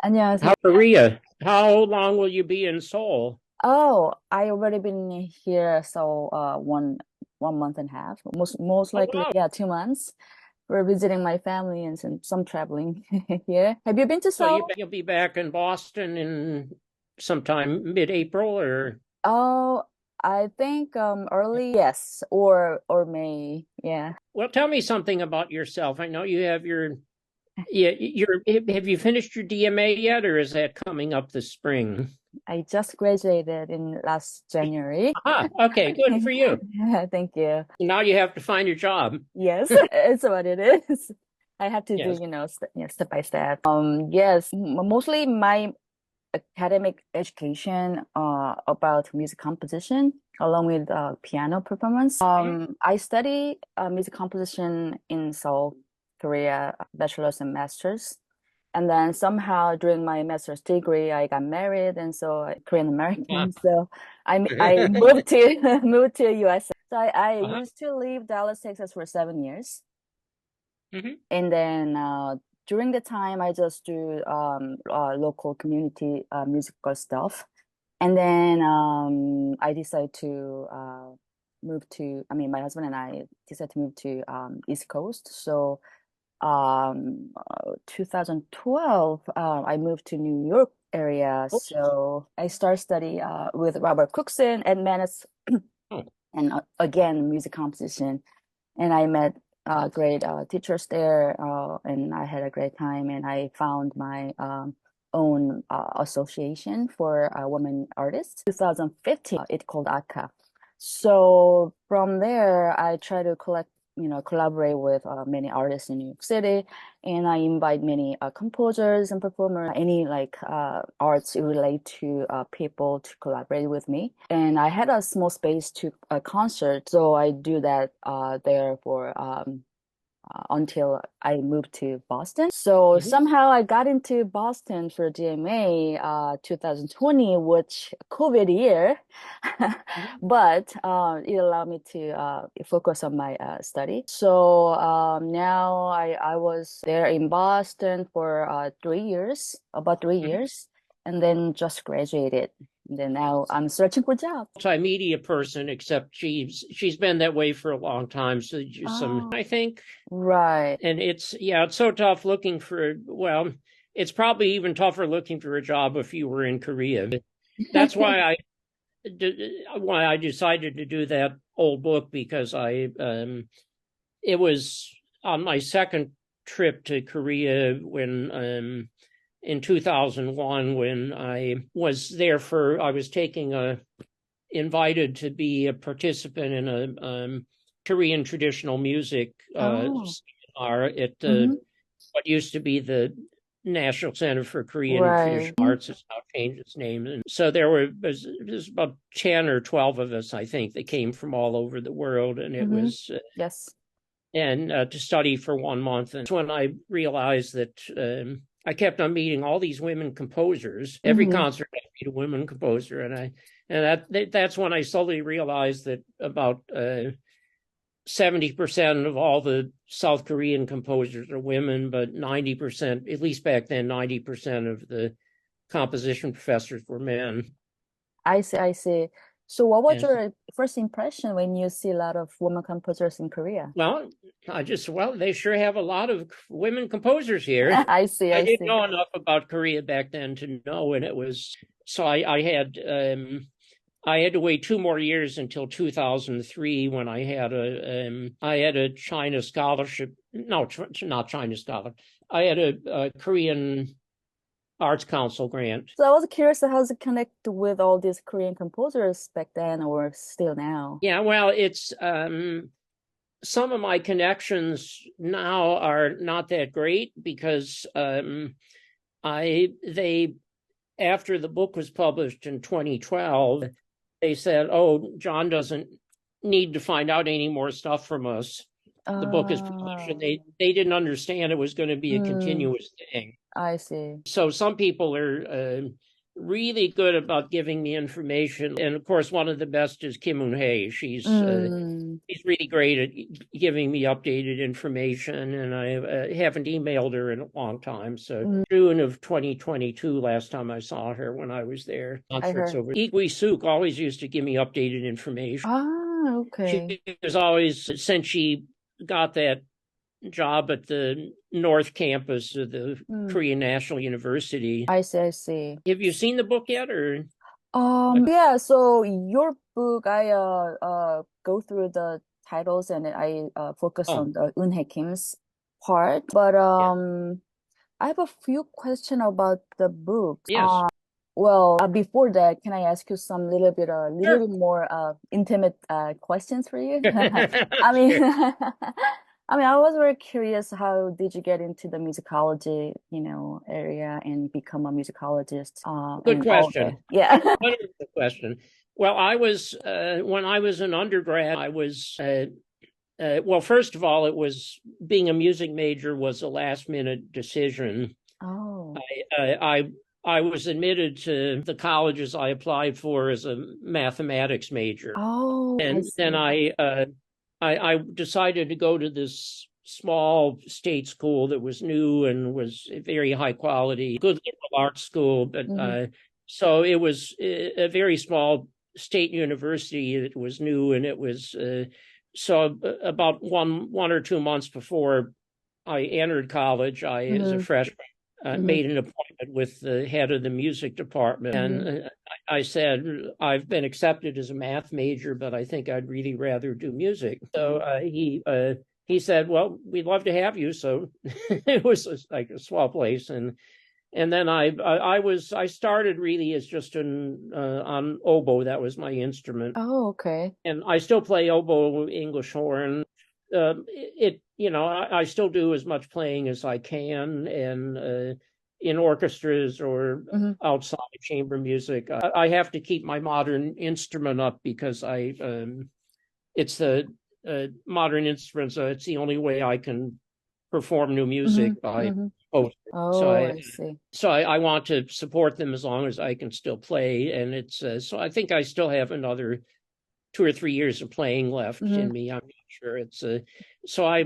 안녕하세요. How Korea? How long will you be in Seoul? Oh, I already been here, so one month and a half, most Oh likely, wow! yeah, 2 months. We're visiting my family and some traveling here. Have you been to So Seoul? you'll be back in Boston in sometime mid-April, or Oh, I think early, yes, or May, yeah. well, tell me something about yourself. I know you have your yeah, have you finished your DMA yet, or is that coming up this spring? I just graduated in last January. Okay, good for you. Thank you. Now you have to find your job. Yes, it's what it is. I have to do, Yes. step by step. Yes, mostly my academic education about music composition along with piano performance. Mhm. I study music composition in Seoul, Korea, bachelor's and master's. And then somehow during my master's degree, I got married, and so Korean Ah. American. So I moved to moved to US. So I Uh-huh. used to live Dallas, Texas for 7 years, Hmm. and then during the time I just do local community musical stuff. And then I decided to move to, I mean, my husband and I decided to move to East Coast. So 2012, I moved to New York area. So I started study with Robert Cookson and Manus, Oh, and again, music composition. And I met great teachers there, and I had a great time. And I found my own association for women artists. 2015, it called ACA. So from there, I try to collaborate with many artists in New York City, and I invite many composers and performers, any like arts relate to people to collaborate with me. And I had a small space to a concert, so I do that there for until I moved to Boston. So mhm. somehow I got into Boston for GMA 2020, which COVID year, Mhm. but it allowed me to focus on my study. So now I was there in Boston for 3 years, about three Mhm. years, and then just graduated. And then now I'm searching for a job. Multimedia person, except she's been that way for a long time. So just some, Oh, I think, right. and it's so tough looking for. Well, it's probably even tougher looking for a job if you were in Korea. That's why I decided to do that old book because it was on my second trip to Korea when in 2001 when I was taking a invited to be a participant in a Korean traditional music Oh. seminar at Mhm. what used to be the National Center for Korean Right. Traditional Arts. Has now changed its name, and so there was about 10 or 12 of us, I think, that came from all over the world, and it Mm-hmm. was Yes. and to study for 1 month. And that's when I realized that I kept on meeting all these women composers. Every Mm-hmm. concert I meet a women composer, and that's when I slowly realized that about 70% of all the South Korean composers are women, but 90%, at least back then, 90% of the composition professors were men. I see. I see. So, what was And your first impression when you see a lot of women composers in Korea? well, they sure have a lot of women composers here. I see. I I didn't see. know enough about Korea back then to know, and it was so I had to wait 2 more years until 2003 when I had a China scholarship. No, not China scholarship. I had a Korean Arts Council grant. So, I was curious, how does it connect with all these Korean composers back then or still now? Yeah, well, it's some of my connections now are not that great because I they after the book was published in 2012, they said, "Oh, John doesn't need to find out any more stuff from us. The book is published," Uh, and they didn't understand it was going to be a mm, continuous thing. I see. So some people are really good about giving me information. And of course, one of the best is Kim Moon-hye. She's really great at giving me updated information, and I haven't emailed her in a long time. So June of 2022, last time I saw her when I was there. Not sure it's over. HYSSOP always used to give me updated information. Okay. She was always, since she got that job at the North Campus of the Korean National University. I see. Have you seen the book yet, or? Yeah, so your book, I go through the titles and I focus on the Eun-hye Kim's part, but I have a few questions about the book. Yes. Well, before that, can I ask you some little bit more intimate questions for you? I mean, Sure. I was very curious, how did you get into the musicology, area and become a musicologist? Good question. Yeah. Wonderful question. Well, I was when I was an undergrad, I was well, first of all, it was being a music major was a last minute decision. Oh. I was admitted to the colleges I applied for as a mathematics major. Oh, and then I decided to go to this small state school that was new and was very high quality, good liberal arts school. But so it was a very small state university that was new, and it was so about one or 2 months before I entered college, I as a freshman made an appointment with the head of the music department, and I said, I've been accepted as a math major, but I think I'd really rather do music. So he said, well, we'd love to have you. So it was like a small place. And then I started really as just on oboe. That was my instrument. Oh, okay. And I still play oboe, English horn. I still do as much playing as I can, and in orchestras or outside chamber music. I have to keep my modern instrument up because it's the modern instrument, so it's the only way I can perform new music by post. Oh, I see. So I want to support them as long as I can still play, and it's so I think I still have another 2 or 3 years of playing left in me. I'm not sure. It's so I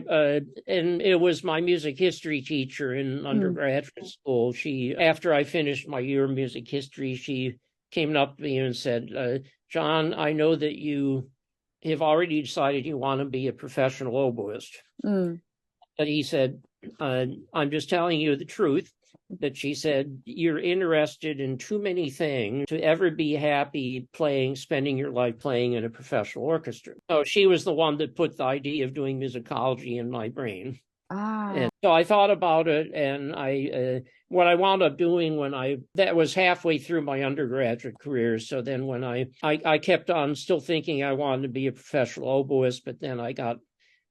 and it was my music history teacher in undergraduate school. She, after I finished my year of music history, she came up to me and said, John, I know that you have already decided you want to be a professional oboist. But he said, I'm just telling you the truth. That she said, you're interested in too many things to ever be happy spending your life playing in a professional orchestra. So she was the one that put the idea of doing musicology in my brain. And so I thought about it, and what I wound up doing that was halfway through my undergraduate career. So then when I kept on still thinking I wanted to be a professional oboist, but then I got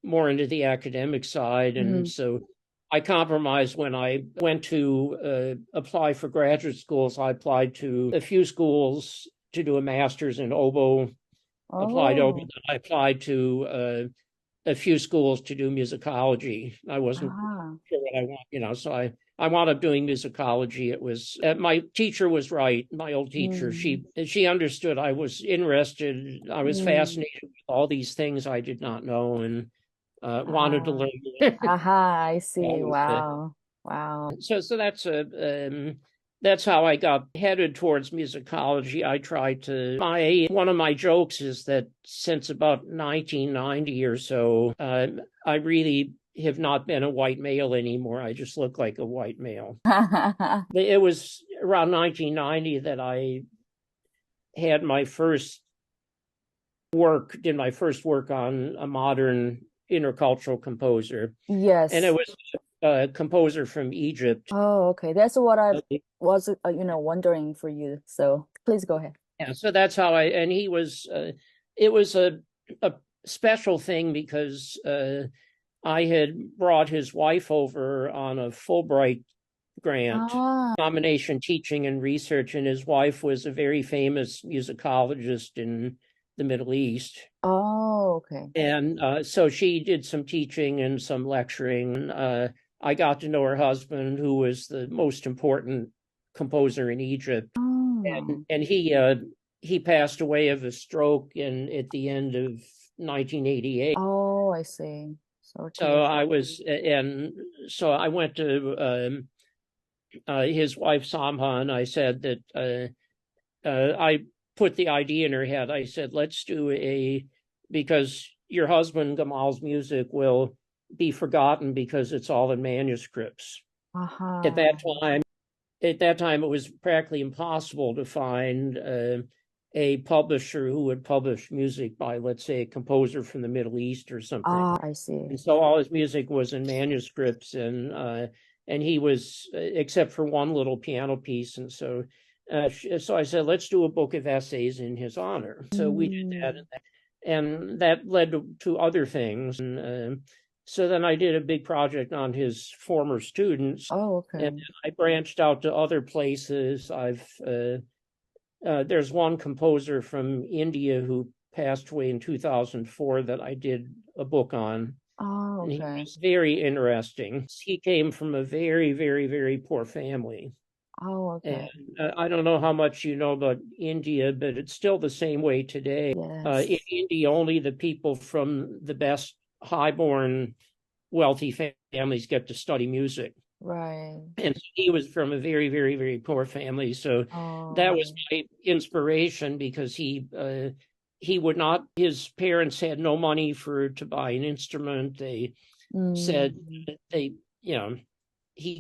more into the academic side. And so I compromised when I went to apply for graduate schools. I applied to a few schools to do a master's in oboe. I applied to a few schools to do musicology. I wasn't sure what I want, so I wound up doing musicology. It was my teacher was right. My old teacher, she understood I was interested. I was fascinated with all these things I did not know, and wanted to learn. I see. Wow. So that's how I got headed towards musicology. I tried to. One of my jokes is that since about 1990 or so, I really have not been a white male anymore. I just look like a white male. It was around 1990 that I had my first did my first work on a modern intercultural composer. Yes. And it was a composer from Egypt. Oh, okay. That's what I was, wondering for you. So please go ahead. Yeah, so that's how and he was, it was a special thing because I had brought his wife over on a Fulbright grant, combination teaching and research, and his wife was a very famous musicologist in the Middle East. Oh, okay. And so she did some teaching and some lecturing. I got to know her husband, who was the most important composer in Egypt. and he passed away of a stroke at the end of 1988. Oh, I see. Sorry to So hear. I went to his wife Samha, and I said that I put the idea in her head. I said, let's do because your husband Gamal's music will be forgotten because it's all in manuscripts. At Uh-huh. that time, at that time, it was practically impossible to find a publisher who would publish music by, let's say, a composer from the Middle East or something. Ah, I see. And so all his music was in manuscripts, and he was, except for one little piano piece. And so I said, let's do a book of essays in his honor. So we did that, Mm. and that led to other things. And so then I did a big project on his former students, Oh, and okay. I branched out to other places. There's one composer from India who passed away in 2004 that I did a book on, Oh, and he okay. was very interesting. He came from a very, very, very poor family. Oh, And okay. I don't know how much you know about India, but it's still the same way today. In Yes. India, only the people from the best highborn, wealthy families get to study music. Right. And he was from a very, very, very poor family. So that was Oh. my inspiration, because he would not, his parents had no money to buy an instrument. They said Mm. they, you know,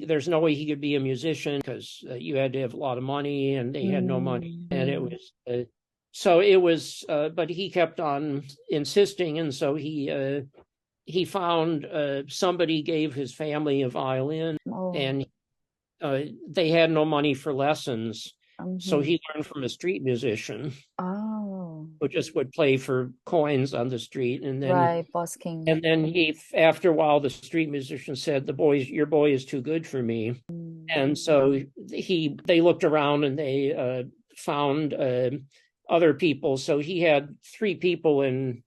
there's no way he could be a musician because you had to have a lot of money, and they had no money. And it Mm. was, but he kept on insisting. And so he found somebody gave his family a violin, Oh. and they had no money for lessons. So Mm-hmm. he learned from a street musician Oh. who just would play for coins on the street. And then Right. Busking. and then after a while, the street musician said, your boy is too good for me. Mm. And so they looked around, and they found other people. So he had three people in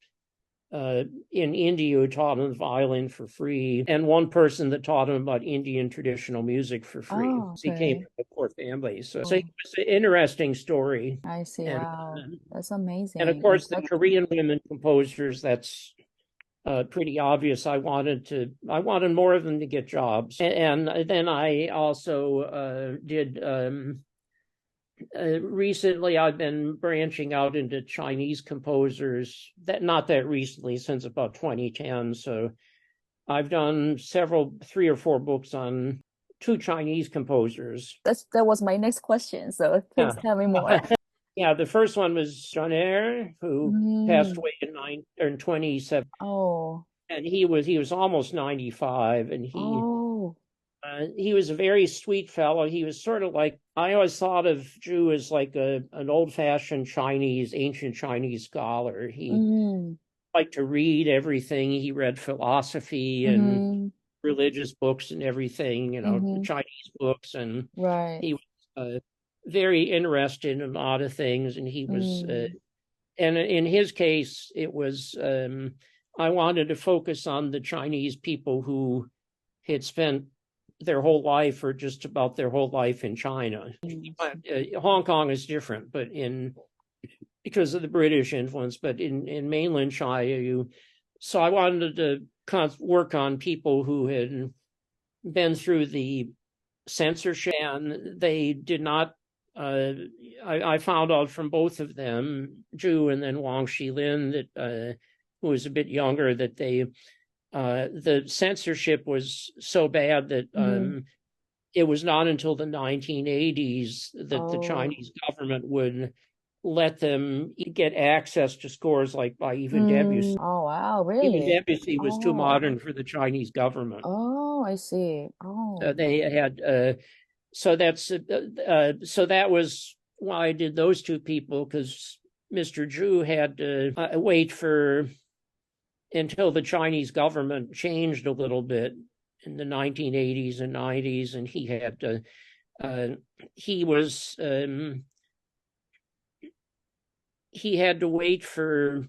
India who taught him the violin for free, and one person that taught him about Indian traditional music for free. Oh, So he came okay. from a poor family. So it Oh, was an interesting story. I see. And Wow. That's and of amazing. And course, the that, Korean women composers, that's pretty obvious. I wanted more of them to get jobs. And then I also did recently I've been branching out into Chinese composers, that not that recently, since about 2010. So I've done three or four books on two Chinese composers. that was my next question. So please Yeah. tell me more. Yeah, the first one was John who passed Mm. away in 27, Oh. and he was almost 95, and Oh. he was a very sweet fellow. He was sort of like, I always thought of Zhu as like an old-fashioned ancient Chinese scholar. He Mm. liked to read everything. He read philosophy and Mm-hmm. religious books and everything, Mm-hmm. Chinese books. And Right. he was very interested in a lot of things. And Mm. and in his case, it was, I wanted to focus on the Chinese people who had spent their whole life, or just about their whole life, in China. Hong Kong is different, but because of the British influence, but in mainland China, so I wanted to work on people who had been through the censorship, and they did not. I found out from both of them, Zhu and then Wang Xilin, that who was a bit younger, that the censorship was so bad that Mm-hmm. it was not until the 1980s that the Oh. Chinese government would let them get access to scores like by Even Debussy. Mm. Oh, wow. Even Really? Debussy was too Oh. modern for the Chinese government. Oh, I see. Oh. They had so that was why I did those two people, because Mr. Zhu had to wait for until the Chinese government changed a little bit in the 1980s and 90s, and he had to he was he had to wait for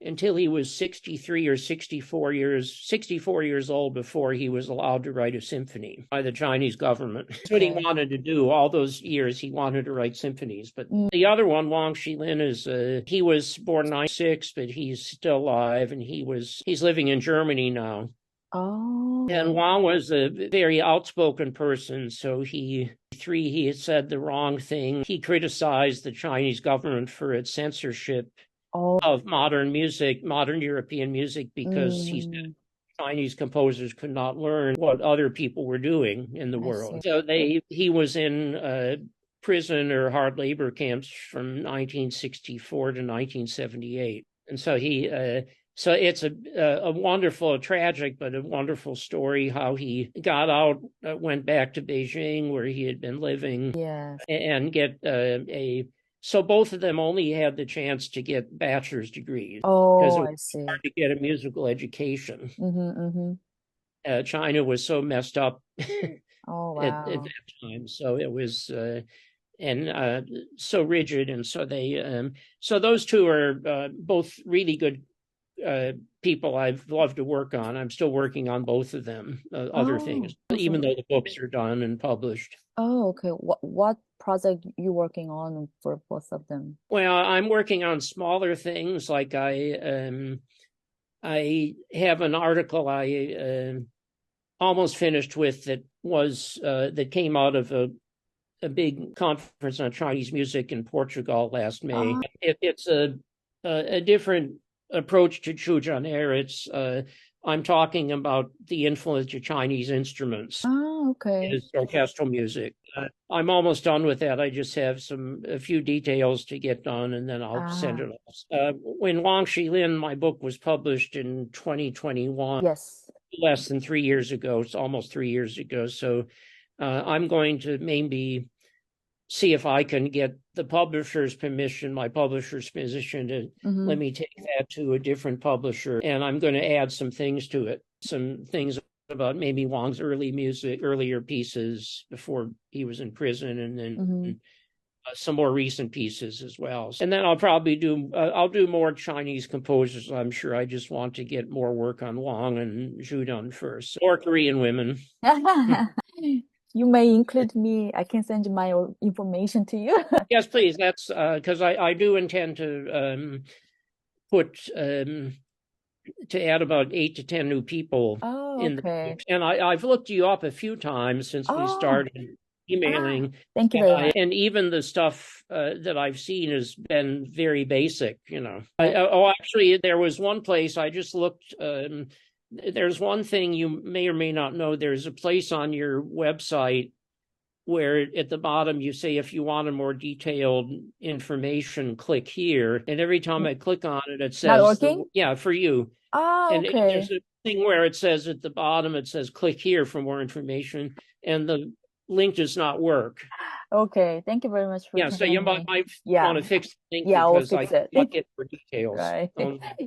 until he was 63 or 64 years old before he was allowed to write a symphony by the Chinese government. That's what he wanted to do. All those years he wanted to write symphonies. But the other one, Wang Xilin, is he was born 96, but he's still alive, and he's living in Germany now. Oh. And Wang was a very outspoken person, so he had said the wrong thing. He criticized the Chinese government for its censorship of modern music, modern European music, because he said Chinese composers could not learn what other people were doing in the world. So he was in prison or hard labor camps from 1964 to 1978. And so so it's a wonderful, tragic, but a wonderful story how he got out, went back to Beijing where he had been living, and get so both of them only had the chance to get bachelor's degrees. Because it was hard to get a musical education. China was so messed up at that time. So it was so rigid. And so so those two are both really good people I've loved to work on. I'm still working on both of them, other things, even though the books are done and published. Oh, okay. What project you working on for both of them? Well, I'm working on smaller things. Like I have an article I almost finished with that came out of a big conference on Chinese music in Portugal last May. It's a different approach to Chujian. It's I'm talking about the influence of Chinese instruments. It's orchestral music. I'm almost done with that. I just have a few details to get done, and then I'll send it off. When Wang Xilin, my book, was published in 2021, less than 3 years ago, it's almost 3 years ago. So I'm going to maybe see if I can get the publisher's permission, my publisher's position, to let me take that to a different publisher. And I'm going to add some things to it, some things about maybe Wang's earlier pieces before he was in prison, and then some more recent pieces as well. And then I'll probably I'll do more Chinese composers, I'm sure. I just want to get more work on Wang and Zhu Dun first, or Korean women. You may include me. I can send my information to you. Yes, please. That's because I do intend to to add about 8 to 10 new people in the book. And I've looked you up a few times since we started emailing. Thank you very much. And even the stuff that I've seen has been very basic, actually, there was one place I just looked. There's one thing you may or may not know. There's a place on your website where at the bottom you say, if you want a more detailed information, click here. And every time I click on it, it says, not working? For you. And there's a thing where it says at the bottom, it says, click here for more information. And the link does not work. Okay, thank you very much for so you might want to fix the link because I can't get more details. Right.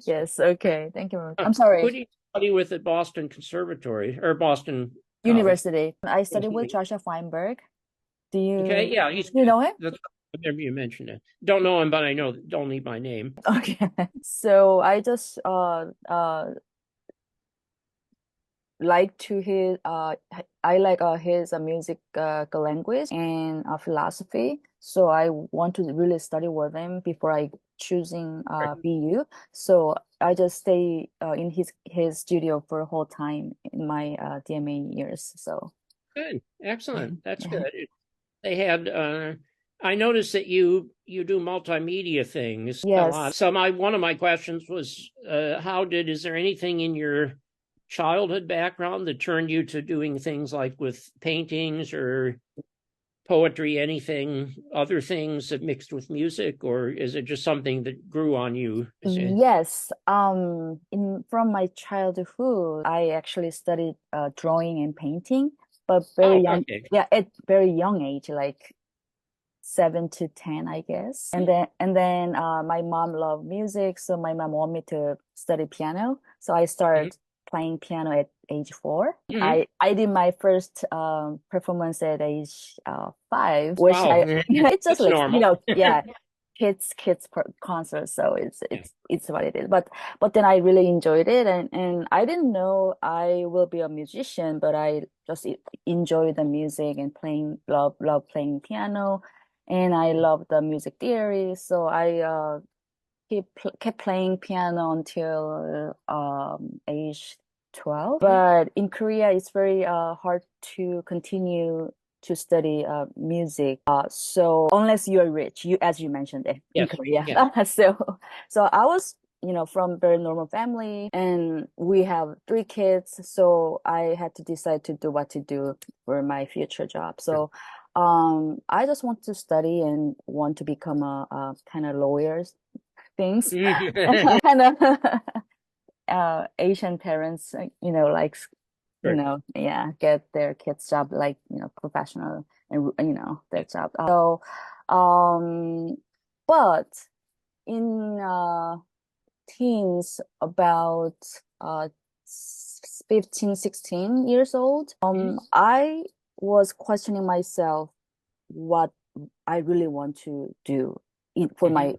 Yes, okay. Thank you very much. I'm sorry. Who do you study with at Boston Conservatory or Boston University? I studied with Joshua Feinberg. Do you? Okay, yeah, you know him? Whenever you mention it, don't know him, but I know don't need my name. Okay, so I just like his music language and philosophy. So I want to really study with him before I choosing BU. So I just stay in his studio for a whole time in my DMA years. So good, excellent, that's good. They had. I noticed that you do multimedia things a lot. So one of my questions was, is there anything in your childhood background that turned you to doing things like with paintings or poetry, other things that mixed with music, or is it just something that grew on you? Yes. From my childhood, I actually studied drawing and painting, but very young. Okay. Yeah, at very young age, like 7 to 10, I guess. And then my mom loved music, so my mom wanted me to study piano. So I started playing piano at age 4. I did my first performance at age 5, which it's just like normal. concert, so Yeah. it's what it is. But then I really enjoyed it, and I didn't know I will be a musician, but I just enjoy the music and love playing piano, and I love the music theory. So I kept playing piano until age 12. But in Korea, it's very hard to continue to study music. So unless you're rich, as you mentioned in Yes. Korea. Yes. So I was, from very normal family, and we have three kids. So I had to decide to do what to do for my future job. So I just want to study and want to become a kind of lawyer things. Kind of Asian parents, like, Sure. yeah, get their kids job like, professional and, their job. So, but in teens, about uh 15, 16 years old, I was questioning myself what I really want to do for my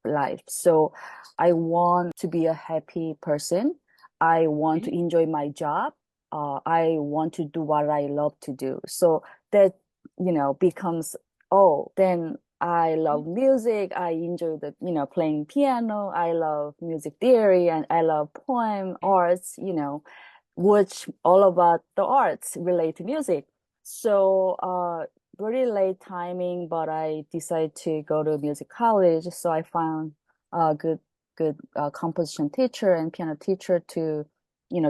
life. So I want to be a happy person. I want to enjoy my job. I want to do what I love to do. So that, becomes, oh, then I love music. I enjoy playing piano. I love music theory and I love poem, arts, which all about the arts relate to music. So very late timing, but I decided to go to music college. So I found a good composition teacher and piano teacher to,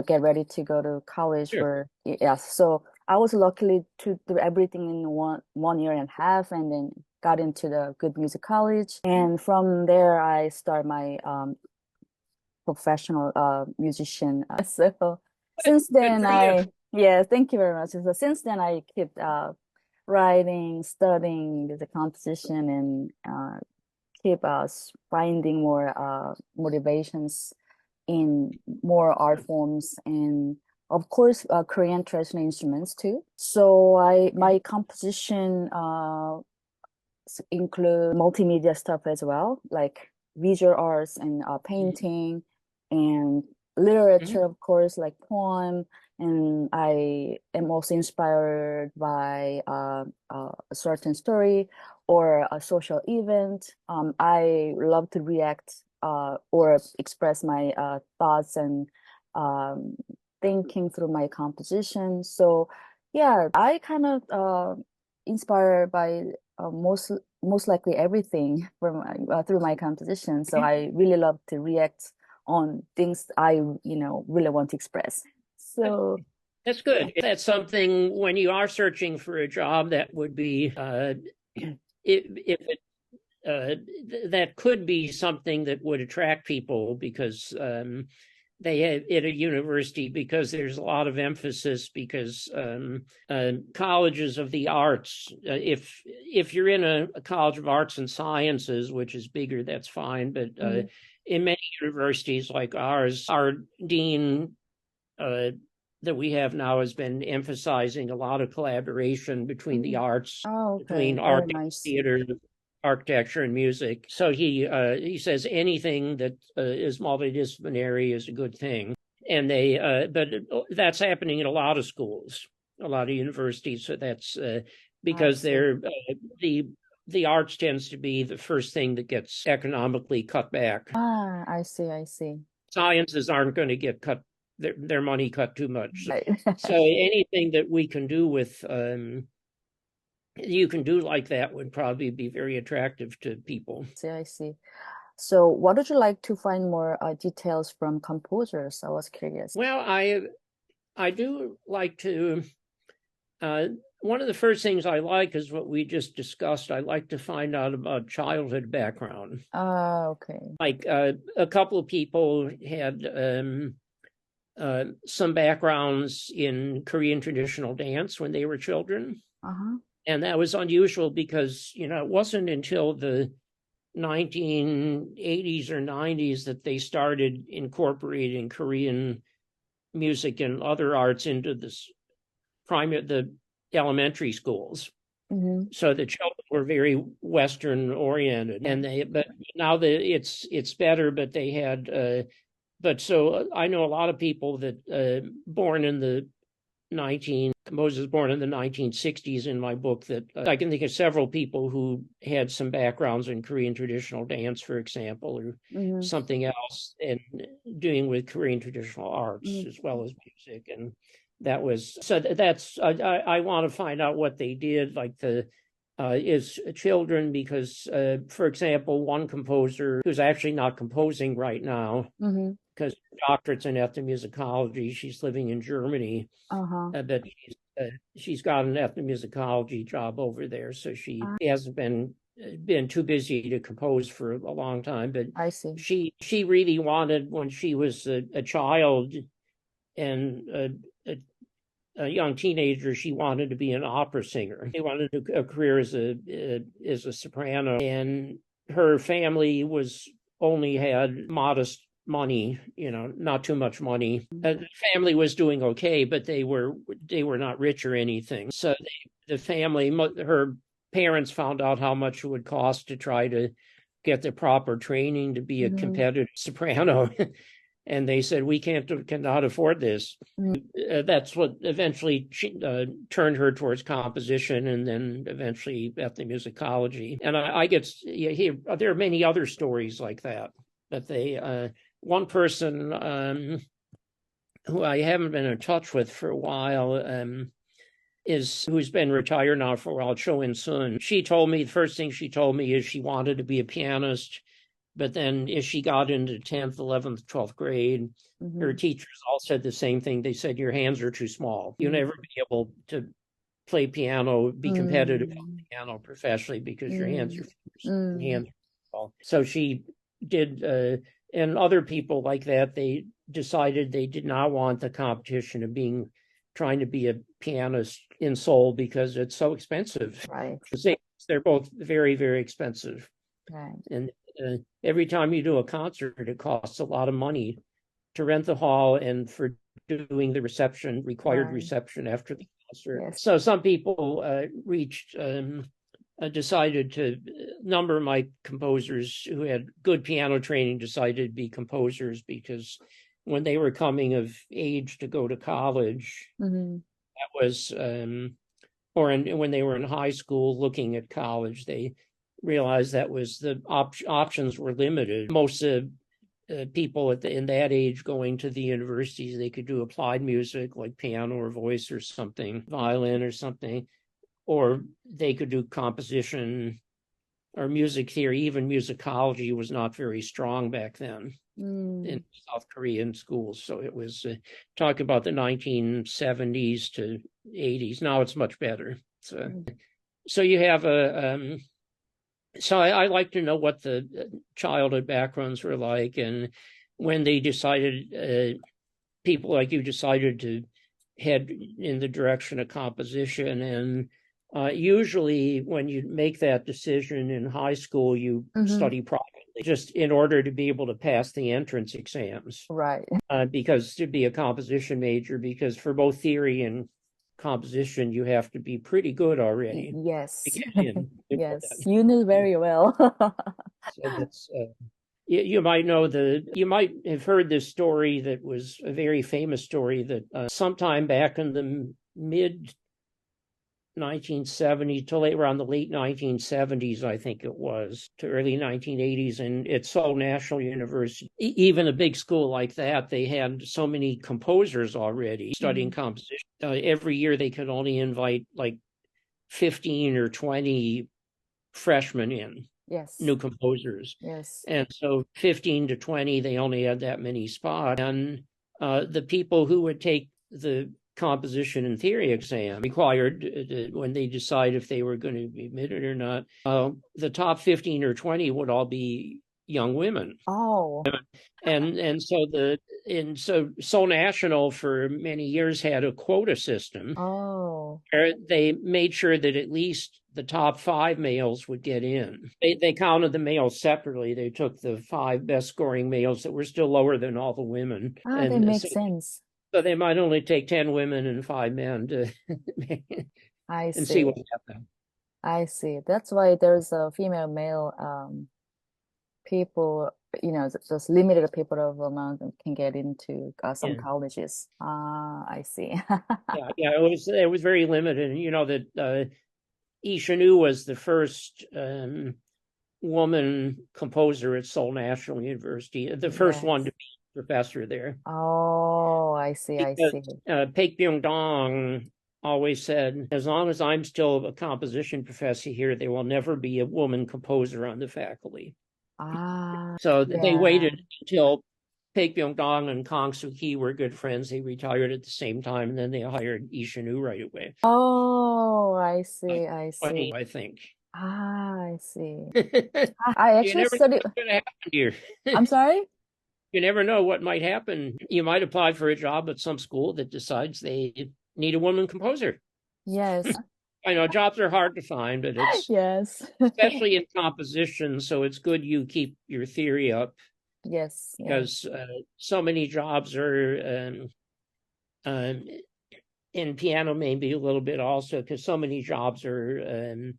get ready to go to college Sure. for, yes. So I was lucky to do everything in one year and a half, and then got into the good music college. And from there, I start my professional musician. So since Good then, for you. yeah, thank you very much. So since then, I kept writing, studying the composition, and keep us finding more motivations in more art forms, and of course Korean traditional instruments too. So my composition include multimedia stuff as well, like visual arts and painting and Mhm. literature, of course, like poem. And I am also inspired by a certain story or a social event. I love to react or express my thoughts and um, thinking through my composition. So, yeah, I kind of inspired by most likely everything from through my composition. So Mhm. I really love to react on things I really want to express. So That's yeah. good. That's something when you are searching for a job that would be, if it, that could be something that would attract people because they have at a university because there's a lot of emphasis because colleges of the arts, if you're in a college of arts and sciences, which is bigger, that's fine. But Mhm. in many universities like ours, our dean uh, that we have now has been emphasizing a lot of collaboration between the Mhm. arts, Oh, okay. between Very art, nice. theater, architecture, and music. So he says anything that is multidisciplinary is a good thing, and but that's happening in a lot of schools, a lot of universities. So that's I because see. the the arts tends to be the first thing that gets economically cut back. Ah, I see. I see. Sciences aren't going to get cut their money cut too much. Right. So anything that we can do with you can do like that would probably be very attractive to people. See, I see. So, what would you like to find more details from composers? I was curious. Well, I do like to uh, one of the first things I like is what we just discussed. I like to find out about childhood background. Ah, okay. Like a couple of people had some backgrounds in Korean traditional dance when they were children. Uh-huh. And that was unusual because, it wasn't until the 1980s or 90s that they started incorporating Korean music and other arts into the elementary schools. Mm-hmm. So were very Western oriented, and but now that it's better, but they had but so I know a lot of people that born in the composers born in the 1960s in my book that I can think of several people who had some backgrounds in Korean traditional dance, for example, or something else, and doing with Korean traditional arts as well as music. And that was, so that's, I want to find out what they did, like is children, because, for example, one composer who's actually not composing right now, because doctorate's in ethnomusicology. She's living in Germany, but she's got an ethnomusicology job over there, so she hasn't been too busy to compose for a long time. But I see. She really wanted, when she was a child and a young teenager, she wanted to be an opera singer. She wanted a career as a soprano, and her family only had modest money, not too much money. The family was doing okay, but they were not rich or anything. So the family, her parents found out how much it would cost to try to get the proper training to be a competitive soprano. And they said, we cannot afford this. That's what eventually turned her towards composition, and then eventually ethnomusicology. And I get there are many other stories like that. But one person who I haven't been in touch with for a while who's been retired now for a while, Cho In-sun. She told me, the first thing she told me is she wanted to be a pianist. But then as she got into 10th, 11th, 12th grade, her teachers all said the same thing. They said, your hands are too small. You'll never be able to play piano, be competitive on piano professionally, because your hands are small. So she did, and other people like that, they decided they did not want the competition of trying to be a pianist in Seoul, because it's so expensive. Right. They're both very, very expensive. Right. And every time you do a concert, it costs a lot of money to rent the hall and for doing the required reception after the concert. Yes. So some people decided to, number of my composers who had good piano training decided to be composers, because when they were coming of age to go to college, that was, when they were in high school looking at college, they realized that was the options were limited. Most people in that age going to the universities, they could do applied music like piano or voice or something, violin or something, or they could do composition or music theory. Even musicology was not very strong back then in South Korean schools. So it was talk about the 1970s to 80s. Now it's much better. So you have so I like to know what the childhood backgrounds were like, and when they decided, people like you decided to head in the direction of composition. And usually when you make that decision in high school, you study privately, just in order to be able to pass the entrance exams. Right. Because to be a composition major, because for both theory and composition, you have to be pretty good already. Yes. Yes, you knew very well. So that's you might know you might have heard this story that was a very famous story that sometime back in the mid 1970s to around the late 1970s, I think it was, to early 1980s, and at Seoul National University, even a big school like that, they had so many composers already studying composition. Every year they could only invite like 15 or 20 freshmen in. Yes. New composers. Yes. And so 15 to 20, they only had that many spots. And the people who would take the composition and theory exam required, when they decide if they were going to be admitted or not, the top 15 or 20 would all be young women. Oh. And so Seoul National for many years had a quota system. Oh. Where they made sure that at least the top 5 males would get in. They counted the males separately. They took the 5 best scoring males that were still lower than all the women. That makes sense. So they might only take 10 women and 5 men to I and see what happens. I see. That's why there's a female male people, just limited people of amount can get into some Yeah, colleges. Ah, I see. yeah. It was very limited. And that Ishinu was the first woman composer at Seoul National University, the first one Yes. to be professor there. Oh, I see, I Because see. Paik Byung-dong always said, as long as I'm still a composition professor here, there will never be a woman composer on the faculty. Ah, So they yeah. waited until Paik Byung-dong and Kang Soo-hee were good friends. They retired at the same time, and then they hired Ishinu right away. Oh, I see, I 20, see. I think. Ah, I see. You I actually never know studied. what's going to happen here. I'm sorry? You never know what might happen. You might apply for a job at some school that decides they need a woman composer. Yes. I know jobs are hard to find, but it's Yes. especially in composition. So it's good you keep your theory up Yes, yes. because so many jobs are um, in piano, maybe a little bit also, because so many jobs are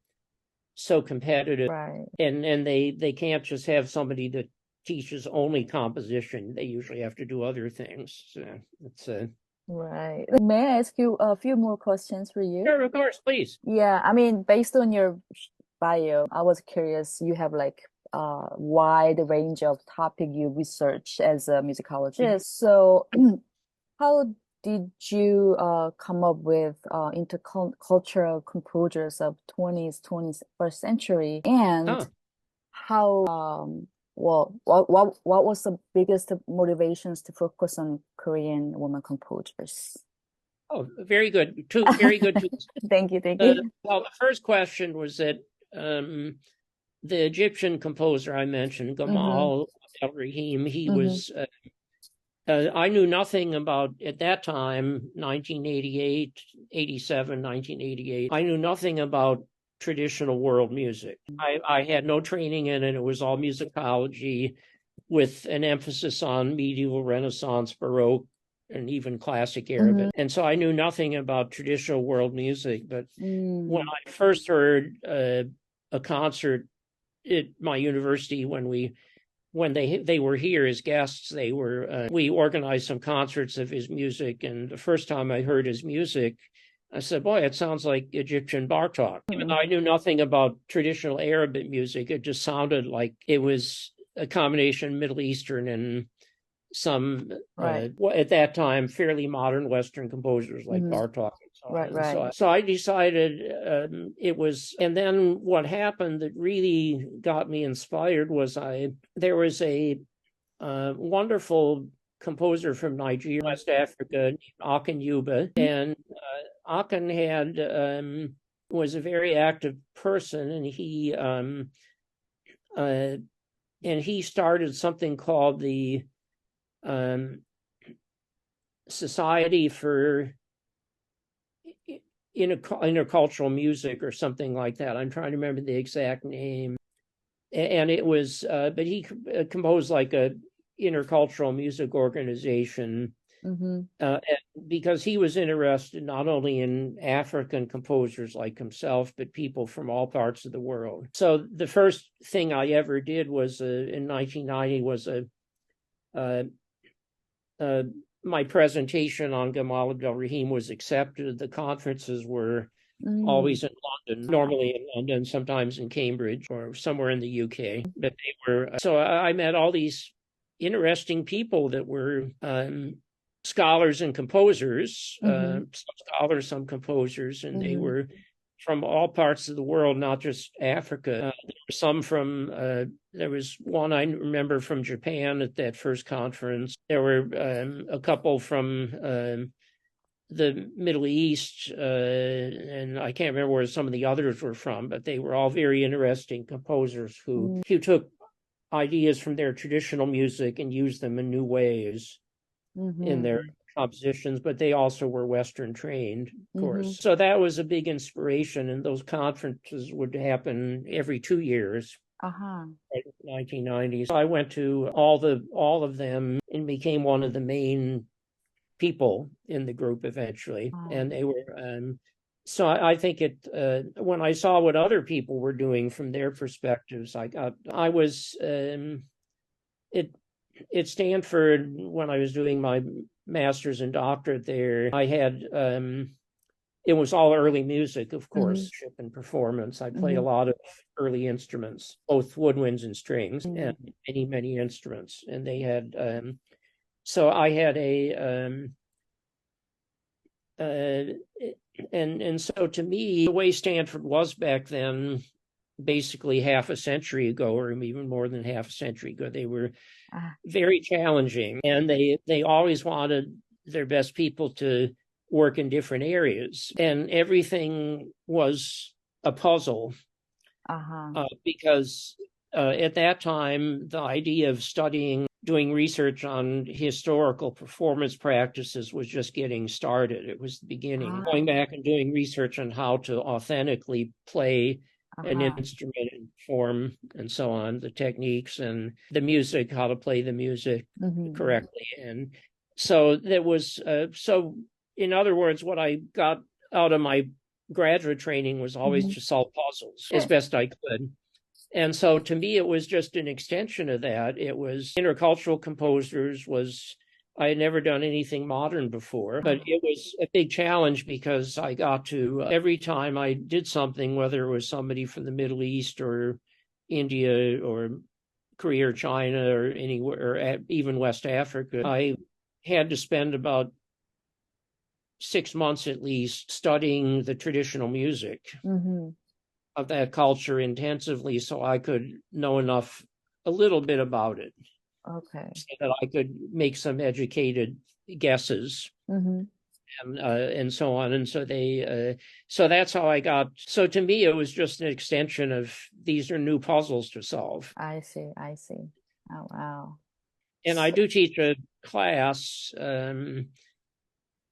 so competitive, Right. and they can't just have somebody that teaches only composition. They usually have to do other things. So it's Right. May I ask you a few more questions for you? sure, of course, please. Yeah, I mean, based on your bio, I was curious, you have like a wide range of topic you research as a musicologist. So how did you come up with intercultural composers of 20th, 21st century? And Oh, how what was the biggest motivations to focus on Korean women composers? oh, very good. Two very good. Thank you, thank you. Well, the first question was that um, the Egyptian composer I mentioned, Mm-hmm. Gamal Abdel Rahim, he Mm-hmm. was. I knew nothing about at that time, 1988, 87, 1988. I knew nothing about traditional world music. I had no training in it. It was all musicology with an emphasis on medieval Renaissance, Baroque, and even classic Arabic. Mm-hmm. And so I knew nothing about traditional world music. But when Mm. I first heard a concert at my university when they were here as guests, we organized some concerts of his music, and the first time I heard his music, I said, "Boy, it sounds like Egyptian Bartok." Even though I knew nothing about traditional Arabic music, it just sounded like it was a combination Middle Eastern and some Right. at that time fairly modern Western composers like Mm-hmm. Bartok and so Right, on. right. So I decided it was, and then what happened that really got me inspired was there was a wonderful composer from Nigeria, West Africa, named Akin Yuba, and Akin had was a very active person, uh, and he started something called the um, Society for Intercultural Music or something like that. I'm trying to remember the exact name. And it was, but he composed like a intercultural music organization Mm-hmm. because he was interested not only in African composers like himself, but people from all parts of the world. So the first thing I ever did was in 1990 was uh, my presentation on Gamal Abdel Rahim was accepted. The conferences were Mm. always in London, normally in London, sometimes in Cambridge or somewhere in the UK. But they were so I met all these interesting people that were scholars and composers, Mm-hmm. some scholars, some composers, and they Mm-hmm. were from all parts of the world, not just Africa. There were some from, there was one I remember from Japan at that first conference. There were a couple from the Middle East, and I can't remember where some of the others were from, but they were all very interesting composers who took ideas from their traditional music and used them in new ways in their Mm-hmm. compositions, but they also were Western trained, of Mm-hmm. course. So that was a big inspiration, and those conferences would happen every 2 years. Uh-huh. In the 1990s, so I went to all of them and became one of the main people in the group eventually, Wow. and they were So I think when I saw what other people were doing from their perspectives, I was at Stanford when I was doing my master's and doctorate there. I had it was all early music, of Mm-hmm. course, and performance. I play a Mm-hmm. lot of early instruments, both woodwinds and strings, Mm-hmm. and many instruments. And they had so I had a uh, and so to me, the way Stanford was back then, basically half a century ago, or even more than half a century ago, they were Ah, very challenging, and they always wanted their best people to work in different areas, and everything was a puzzle uh-huh. because at that time the idea of doing research on historical performance practices was just getting started. It was the beginning. Ah, Going back and doing research on how to authentically play an uh-huh. instrument and form and so on, the techniques and the music, how to play the music Mm-hmm. correctly. And so there was, so in other words, what I got out of my graduate training was always Mm-hmm. to solve puzzles as best I could. And so to me, it was just an extension of that. It was intercultural composers was, I had never done anything modern before, but it was a big challenge because I got to, every time I did something, whether it was somebody from the Middle East or India or Korea or China or anywhere, or even West Africa, I had to spend about 6 months at least studying the traditional music Mm-hmm. of that culture intensively so I could know a little bit about it, Okay. so that I could make some educated guesses Mm-hmm. and so on. And so that's how I got. So to me, it was just an extension of these are new puzzles to solve. I see. I see. Oh, wow. And I So, do teach a class on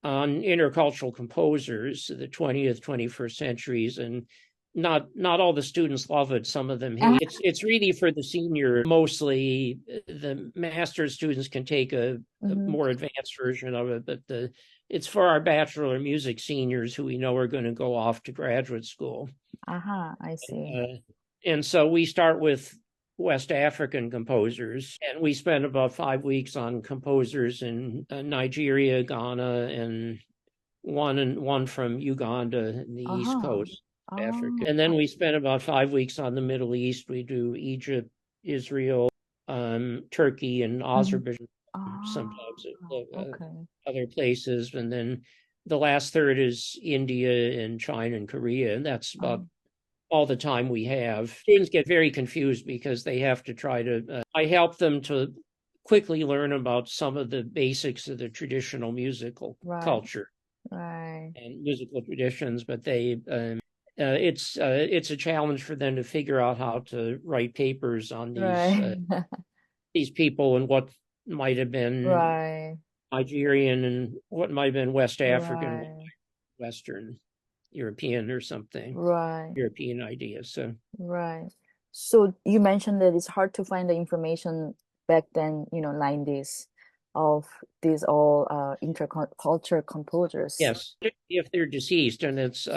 intercultural composers, the 20th, 21st centuries, and not all the students love it. Some of them hate it. It's really for the senior, mostly the master's students can take a mm-hmm. more advanced version of it, but it's for our bachelor of music seniors who we know are going to go off to graduate school. Uh-huh. I see. Uh, and so we start with West African composers, and we spend about 5 weeks on composers in Nigeria, Ghana, and one from Uganda in the East Uh-huh. Coast of Africa. Oh, And then we spent about 5 weeks on the Middle East. We do Egypt, Israel, Turkey, and mm-hmm. Azerbaijan, Oh, sometimes okay. other places. And then the last third is India and China and Korea. And that's about Um, all the time we have. Students get very confused because they have to try to, I help them to quickly learn about some of the basics of the traditional musical right. culture Right. and musical traditions, but it's a challenge for them to figure out how to write papers on Right. these people and what might have been Right. Nigerian and what might have been West African, Right. Western European or something, Right. European idea. So Right. So you mentioned that it's hard to find the information back then, 90s of these all intercultural composers. yes, if they're deceased, and it's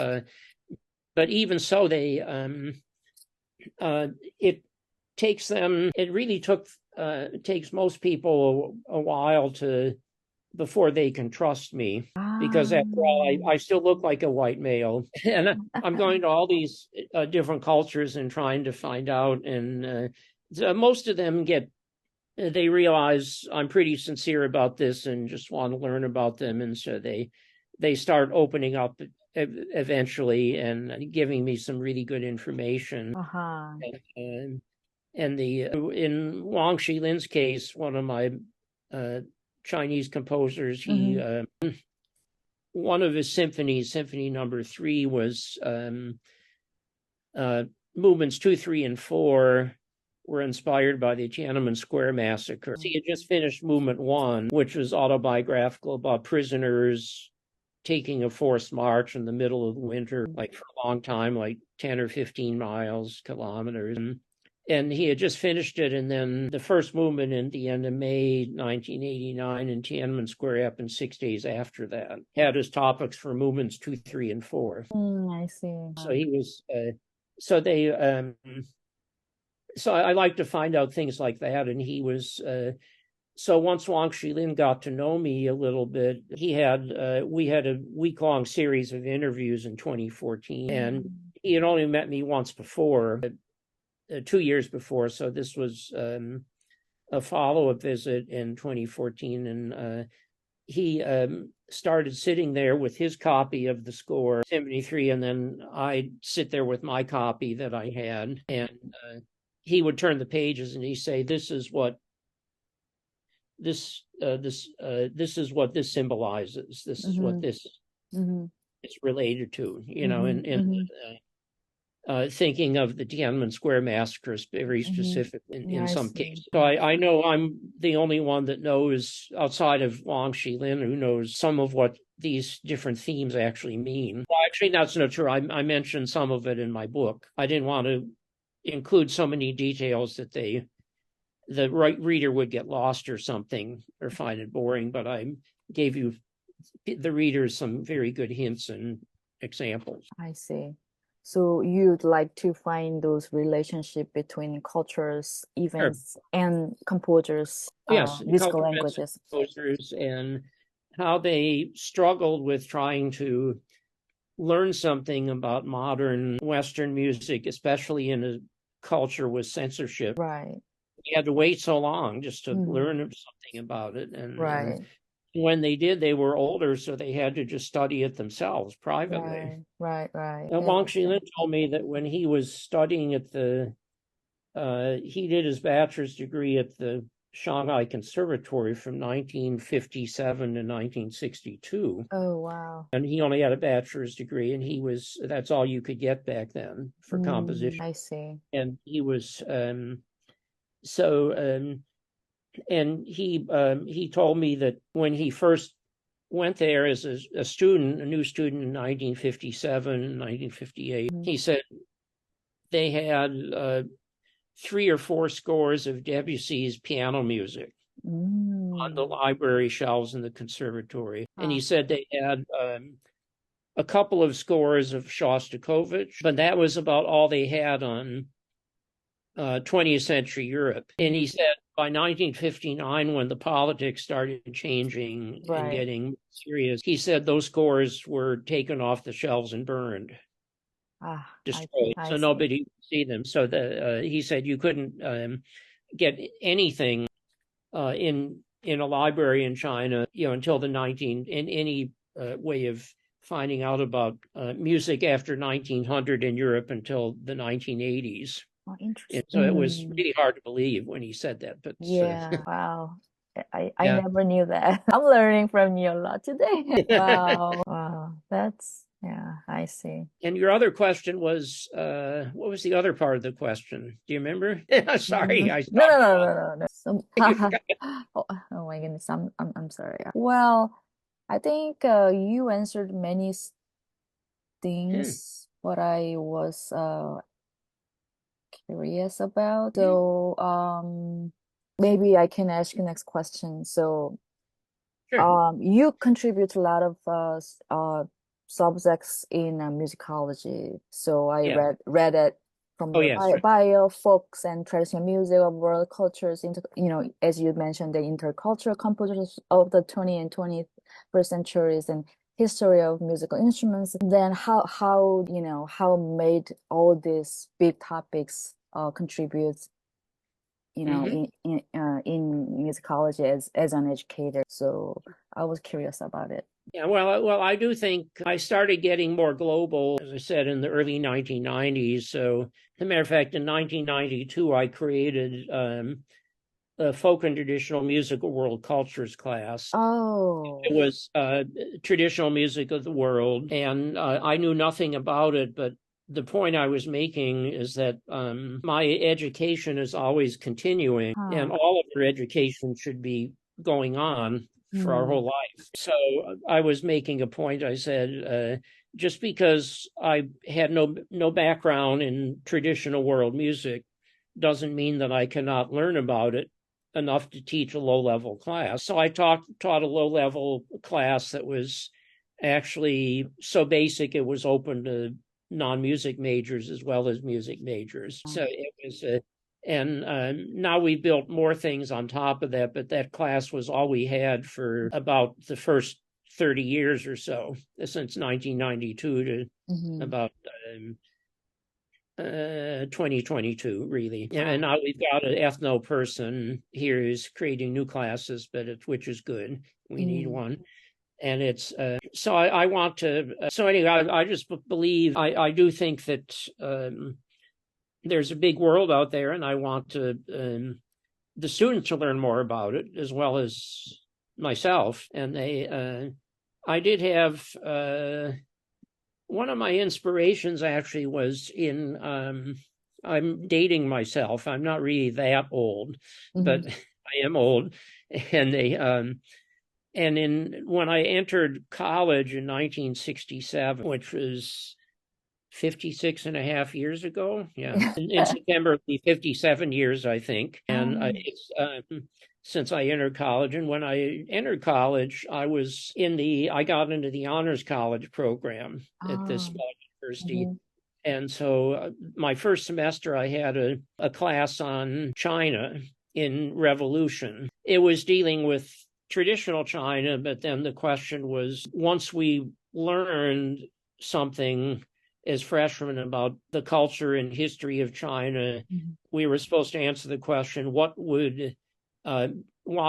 but even so, uh, it it really takes most people a while before they can trust me, because Ah. after all, I still look like a white male, and I'm going to all these different cultures and trying to find out, and most of them they realize I'm pretty sincere about this and just want to learn about them, and so they start opening up eventually and giving me some really good information. Uh-huh. And, in Wang Xilin's case, one of my uh, Chinese composers, Mm-hmm. one of his symphonies, Symphony Number 3, was uh, movements 2, 3, and 4 were inspired by the Tiananmen Square massacre. He had just finished Movement 1, which was autobiographical about prisoners taking a forced march in the middle of winter, like for a long time, like 10 or 15 miles, kilometers. and he had just finished it. And then the first movement in the end of May 1989 in Tiananmen Square happened 6 days after that. Had his topics for movements 2, 3, and 4. I see. So he was, so they, so I like to find out things like that. And he was, so once Wang Xilin got to know me a little bit, we had a week-long series of interviews in 2014, and he had only met me once before, 2 years before. So this was a follow-up visit in 2014, and he started sitting there with his copy of the score, Symphony 3, and then I'd sit there with my copy that I had, and he would turn the pages and he'd say, "This is what this is what this symbolizes. This is what this is related to." You know, and thinking of the Tiananmen Square massacre very specific in some cases. So I know I'm the only one that knows, outside of Wang Xilin, who knows some of what these different themes actually mean. Well, actually, that's not true. I mentioned some of it in my book. I didn't want to include so many details that the reader would get lost or something or find it boring, but I gave you, the readers, some very good hints and examples. I see. So you'd like to find those relationship between cultures, events, and composers, yes, musical languages. Composers, and how they struggled with trying to learn something about modern Western music, especially in a culture with censorship. Right. You had to wait so long just to learn something about it. And when they did, they were older, so they had to just study it themselves privately. Right. And Wang Xilin told me that when he was studying at he did his bachelor's degree at the Shanghai Conservatory from 1957 to 1962. Oh, wow. And he only had a bachelor's degree, and that's all you could get back then for composition. I see. And he was, and he told me that when he first went there as a new student in 1957 and 1958, he said they had 3 or 4 scores of Debussy's piano music on the library shelves in the conservatory. And he said they had a couple of scores of Shostakovich, but that was about all they had on 20th century Europe. And he said by 1959, when the politics started changing and getting serious, he said those scores were taken off the shelves and burned, destroyed. So nobody could see them. So he said you couldn't get anything in a library in China, until in any way of finding out about music after 1900 in Europe until the 1980s. Oh, interesting. And so it was really hard to believe when he said that. But wow. I never knew that. I'm learning from you a lot today. Wow. That's, I see. And your other question was, what was the other part of the question? Do you remember? Sorry. No. So, oh my goodness. I'm sorry. Well, I think you answered many things what I was curious about. So maybe I can ask you next question. So you contribute a lot of subjects in musicology. So I read it from the bio, folks and traditional music of world cultures, as you mentioned, the intercultural composers of the 20th and 21st centuries, and history of musical instruments. Then how made all these big topics contribute in musicology as an educator. So I was curious about it. Yeah, well, I do think I started getting more global, as I said, in the early 1990s. So, as a matter of fact, in 1992, I created a folk and traditional musical world cultures class. Oh. It was traditional music of the world, and I knew nothing about it, but the point I was making is that my education is always continuing, and all of our education should be going on for our whole life. So I was making a point. I said, just because I had no background in traditional world music doesn't mean that I cannot learn about it enough to teach a low-level class. So I taught a low-level class that was actually so basic it was open to non-music majors as well as music majors. So it was and now we built more things on top of that, but that class was all we had for about the first 30 years or so, since 1992 to about 2022, really. And now we've got an ethno person here who's creating new classes, which is good. We need one. And it's so I want to. So anyway, I just believe I do think that there's a big world out there, and I want to the students to learn more about it as well as myself. And I did have one of my inspirations actually was in. I'm dating myself. I'm not really that old, but I am old, and when I entered college in 1967, which was 56 and a half years ago, in September it'll be 57 years, I think, and it's since I entered college. And when I entered college, I got into the honors college program at this small university. And so my first semester, I had a class on China in revolution. It was dealing with traditional China, but then the question was, once we learned something as freshmen about the culture and history of China, we were supposed to answer the question, why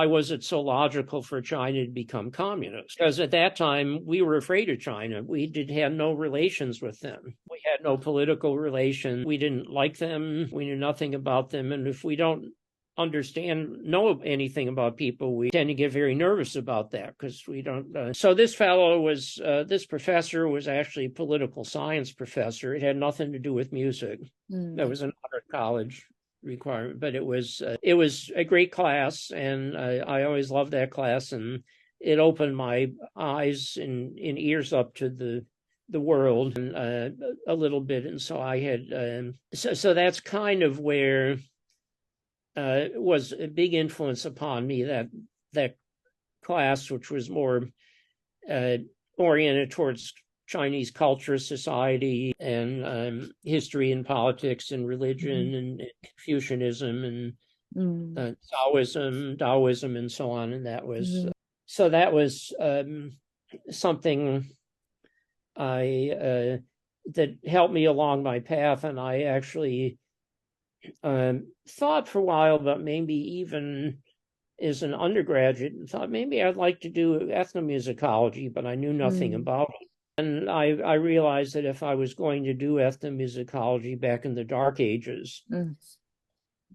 was it so logical for China to become communist? Because at that time, we were afraid of China. We had no relations with them. We had no political relations. We didn't like them. We knew nothing about them. And if we don't know anything about people, we tend to get very nervous about that because we don't. So this professor was actually a political science professor. It had nothing to do with music. That was an honor college requirement, but it was a great class, and I always loved that class, and it opened my eyes and ears up to the world a little bit. And so I had so that's kind of where was a big influence upon me, that class, which was more oriented towards Chinese culture, society, and history and politics and religion and Confucianism and Taoism and so on. And that was something that helped me along my path. And I actually thought for a while about maybe even as an undergraduate, and thought maybe I'd like to do ethnomusicology, but I knew nothing about it. And I realized that if I was going to do ethnomusicology back in the dark ages,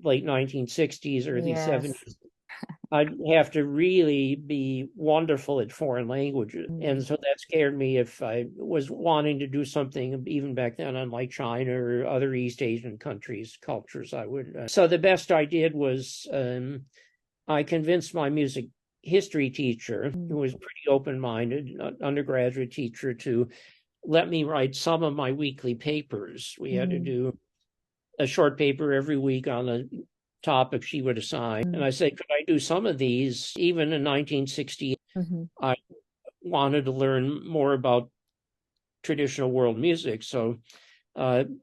late 1960s, early 70s, I'd have to really be wonderful at foreign languages. And so that scared me if I was wanting to do something even back then, unlike China or other East Asian cultures, I would. So the best I did was I convinced my music history teacher, who was pretty open-minded, undergraduate teacher, to let me write some of my weekly papers. We had to do a short paper every week on a topic she would assign. And I said, could I do some of these? Even in 1960, I wanted to learn more about traditional world music, so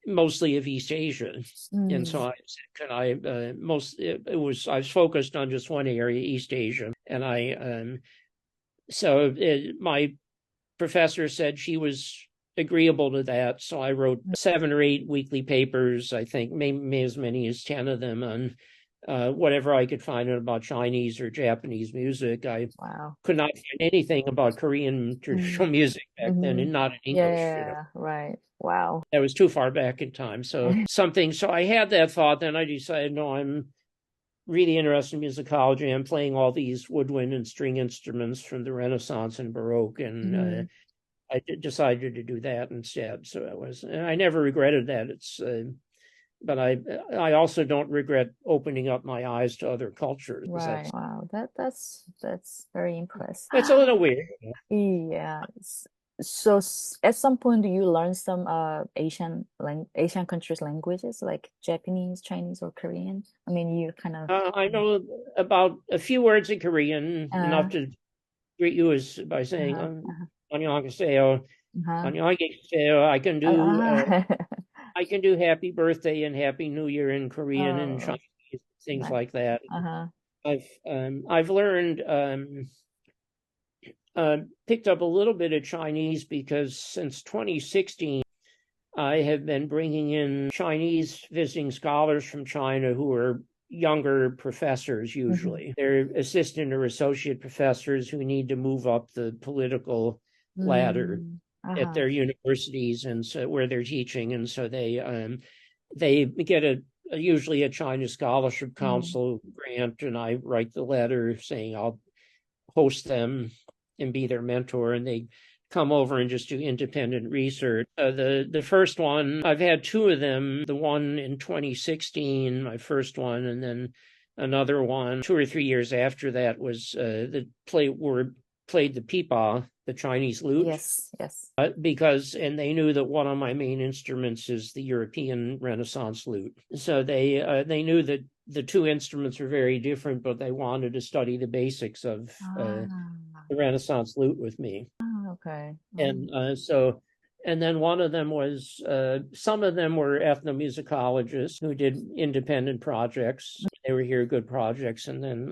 mostly of East Asia. And so I said, can I, I was focused on just one area, East Asia. And my professor said she was agreeable to that. So I wrote 7 or 8 weekly papers, I think, maybe as many as 10 of them, on whatever I could find out about Chinese or Japanese music. I could not find anything about Korean traditional music back then, and not in English. Right. Wow. That was too far back in time. So I had that thought. Then I decided, no, I'm really interested in musicology. I'm playing all these woodwind and string instruments from the Renaissance and Baroque, and I decided to do that instead. So and I never regretted that. But I also don't regret opening up my eyes to other cultures. Right. Wow. That's very impressive. It's a little weird. Yeah. So at some point, do you learn some Asian countries' languages like Japanese, Chinese, or Korean? I mean, you kind of I know about a few words in Korean, uh enough to greet you as by saying uh uh 안녕하세요, uh 안녕하세요. uh I can do Happy Birthday and Happy New Year in Korean and oh, Chinese, things nice. like that. Uh-huh. I've learned picked up a little bit of Chinese because since 2016 I have been bringing in Chinese visiting scholars from China who are younger professors Mm-hmm. usually. They're assistant or associate professors who need to move up the political ladder Mm. at Uh-huh. their universities and so where they're teaching, and so they get usually a China Scholarship Mm. Council grant, and I write the letter saying I'll host them and be their mentor, and they come over and just do independent research. The first one, I've had two of them. The one in 2016, my first one, and then another one 2 or 3 years after that was played the pipa, the Chinese lute, Yes, yes. because and they knew that one of my main instruments is the European Renaissance lute. So they knew that the two instruments were very different, but they wanted to study the basics of Ah, the Renaissance lute with me. okay. And and then one of them was, some of them were ethnomusicologists who did independent projects. They were here, good projects. And then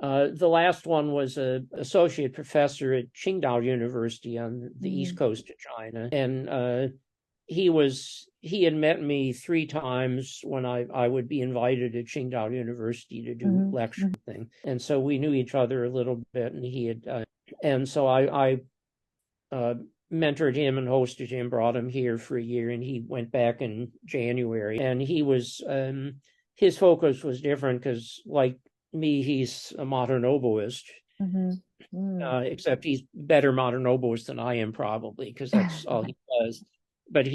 the last one was an associate professor at Qingdao University on the east Mm, coast of China. And he had met me 3 times when I would be invited to Qingdao University to do mhm, lecture mhm, thing. And so we knew each other a little bit, and he had and so I uh, mentored him and hosted him, brought him here for a year, and he went back in January. And he was his focus was different because, like me, he's a modern oboist, mhm, mm. except he's better modern oboist than I am probably because that's all he does. But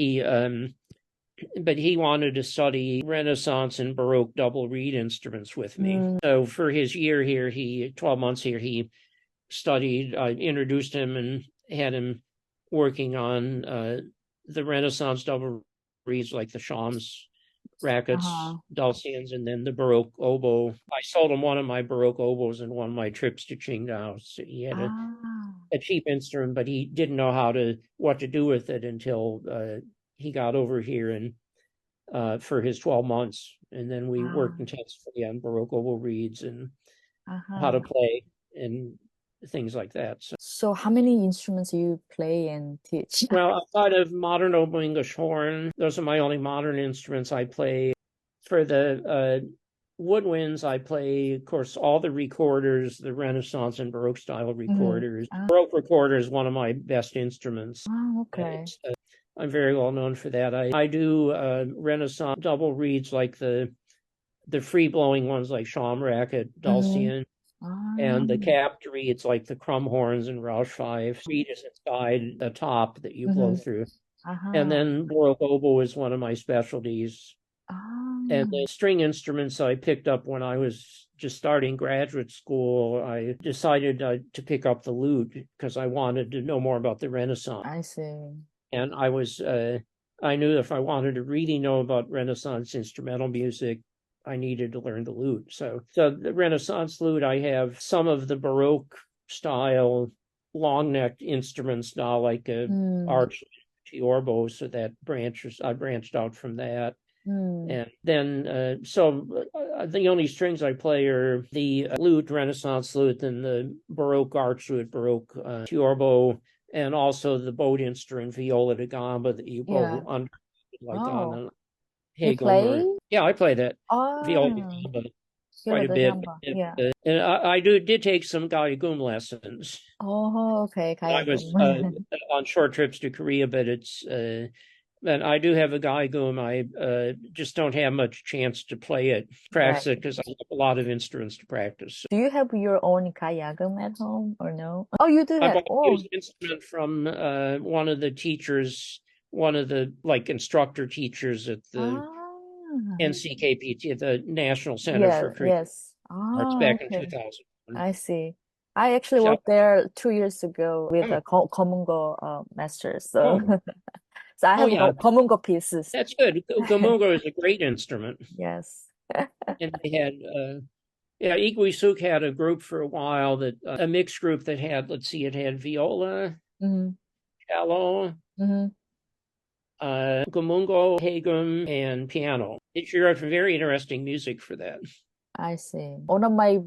he wanted to study Renaissance and Baroque double reed instruments with me. Mm, So for his year here, 12 months here, he studied. I introduced him and had him working on the Renaissance double reeds like the Shams, rackets, uh-huh. dulcians, and then the Baroque oboe. I sold him one of my Baroque oboes in one of my trips to Qingdao. So he had Ah, a cheap instrument, but he didn't know what to do with it until he got over here and for his 12 months. And then we worked ah, intensively on Baroque oboe reeds and how to uh-huh. play and things like that. So, So how many instruments you play and teach? well, outside of modern oboe English horn, those are my only modern instruments I play. For the woodwinds, I play, of course, all the recorders, the Renaissance and Baroque style Mhm. recorders. Ah, Baroque recorder is one of my best instruments. okay. I'm very well known for that. I do Renaissance double reeds like the free blowing ones like Schaumracket, Mhm. Dulcian, Ah, and the capped reeds like the crumb horns and Roush five. Reed is inside the top that you blow mhm. through. And Uh-huh. then Baroque oboe is one of my specialties. And Ah, the string instruments I picked up when I was just starting graduate school. I decided to pick up the lute because I wanted to know more about the Renaissance. I see. And I knew if I wanted to really know about Renaissance instrumental music, I needed to learn the lute. So the Renaissance lute, I have some of the Baroque style long necked instruments now, like a Mm, arch orbo. So I branched out from that. mm, And then, the only strings I play are the lute, Renaissance lute, and the Baroque arch lute, Baroque tiorbo, and also the bowed instrument, viola da gamba, that you yeah. bow under, like on Oh, a you Hagel play? or, yeah, I play that viola da Ah, gamba Yola quite a da bit. Gamba. Yeah. And I did take some gaigum lessons. Oh, okay. I Kaya was gum. on short trips to Korea, but and I do have a gaigum. I just don't have much chance to play it, Right. practice it because I have a lot of instruments to practice. Do you have your own kayagum at home or no? Oh, you do I have. bought a Oh, used instrument from one of the teachers, one of the like instructor teachers at the ah, NCKPT, the National Center yeah, for Korean yes. Arts, Ah, back in okay. 2001. I see. I actually Shall, worked there 2 years ago with oh, a Komungo master. So, oh, so I oh, have yeah, Komungo pieces. that's good. Gamungo is a great instrument. Yes. And they had, yeah, Iguisuk had a group for a while that, a mixed group that had, let's see, it had viola, Hmm. cello, Hmm. Gamungo, Hagum, and piano. It sure had very interesting music for that. I see. One of my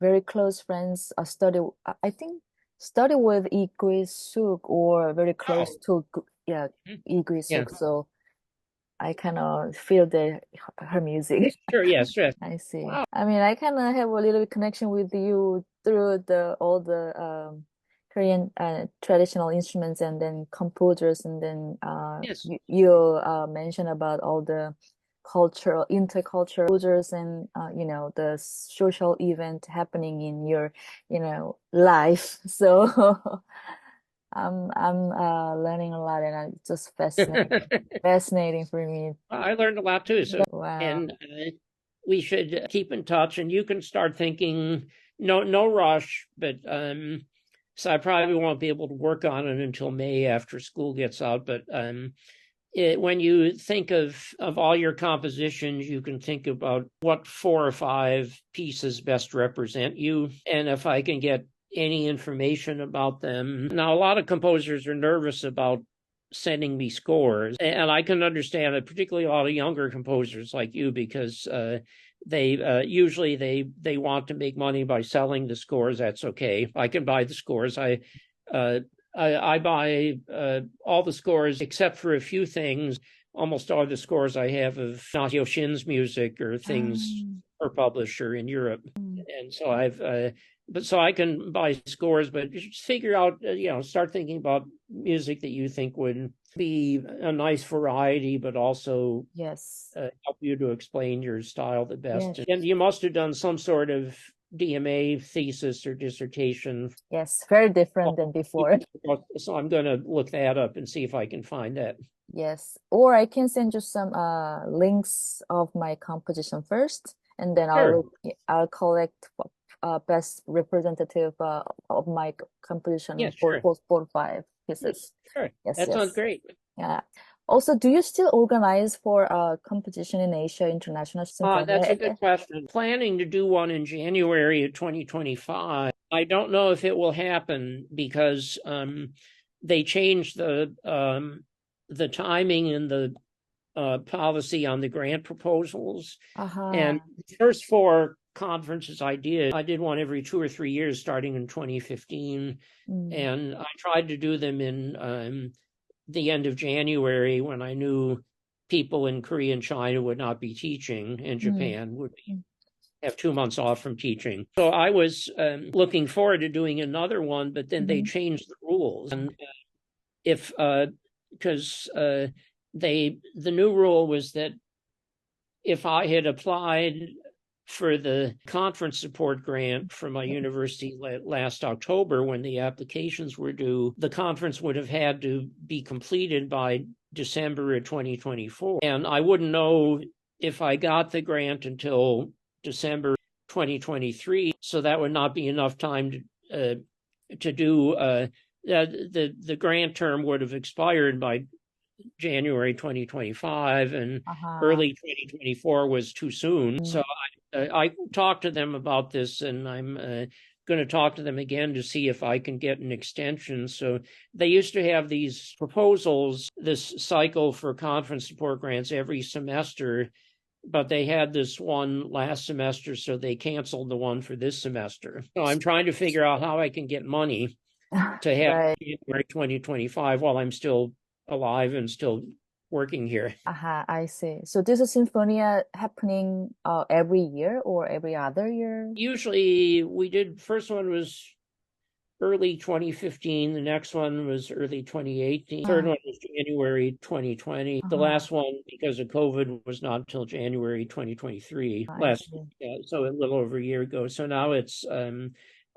very close friends I think study with Lee Suk or very close Oh, to yeah, mhm. Lee Yeah, Suk. So I kind of feel her music. sure, yes, yes. I see. Wow, I mean, I kind of have a little bit connection with you through the all the Korean traditional instruments and then composers, and then yes. you mentioned about all the cultural intercultural composers and the social event happening in your life. So I'm learning a lot, and it's just fascinating for me. I learned a lot too. So, Wow. and we should keep in touch, and you can start thinking. No rush, but so I probably won't be able to work on it until May after school gets out. But when you think of all your compositions, you can think about what 4 or 5 pieces best represent you, and if I can get any information about them. Now, a lot of composers are nervous about sending me scores, and I can understand it, particularly a lot of younger composers like you, because they usually they want to make money by selling the scores. That's okay. I can buy the scores. Uh, I buy all the scores except for a few things. Almost all the scores I have of Ignacio Shin's music or things Um, per publisher in Europe, mm, and so I've but so I can buy scores, but just figure out, start thinking about music that you think would be a nice variety, but also yes. help you to explain your style the best. Yes. And you must have done some sort of DMA thesis or dissertation. Yes. Very different than before. So I'm going to look that up and see if I can find that. Yes. Or I can send you some links of my composition first, and then Sure. I'll collect best representative of my composition Yes, for sure. 4 5 pieces. Sure. Yes, That sounds yes. great. Yeah. Also, do you still organize for a competition in Asia International That's a Symphony? good question. Planning to do one in January of 2025. I don't know if it will happen because they changed the timing and the policy on the grant proposals. And Uh-huh. the first 4 conferences I did one every 2 or 3 years starting in 2015. Mm, And I tried to do them in the end of January when I knew people in Korea and China would not be teaching, and mm, Japan would mm, have 2 months off from teaching. So I was looking forward to doing another one, but then they mhm. changed the rules. And if because the new rule was that if I had applied for the conference support grant from my university last October when the applications were due, the conference would have had to be completed by December of 2024. And I wouldn't know if I got the grant until December 2023. So that would not be enough time to do the grant term would have expired by January 2025, and Uh-huh. early 2024 was too soon. Mm, So I talked to them about this, and I'm going to talk to them again to see if I can get an extension. So they used to have these proposals, this cycle for conference support grants every semester, but they had this one last semester, so they canceled the one for this semester. So I'm trying to figure out how I can get money to have right. January 2025 while I'm still alive and still working here. Uh-huh, I see. So this is Sinfonia happening every year or every other year? Usually we did, first one was early 2015, the next one was early 2018, third Uh, one was January 2020. The uh-huh, last one, because of COVID, was not until January 2023, I last, see. yeah, so a little over a year ago. So now it's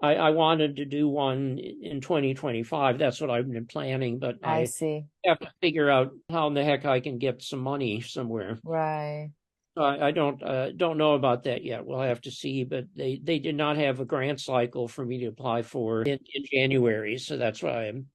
I wanted to do one in 2025. That's what I've been planning, but I I see. have to figure out how in the heck I can get some money somewhere. Right. I don't know about that yet. We'll have to see, but they did not have a grant cycle for me to apply for in January, so that's why I'm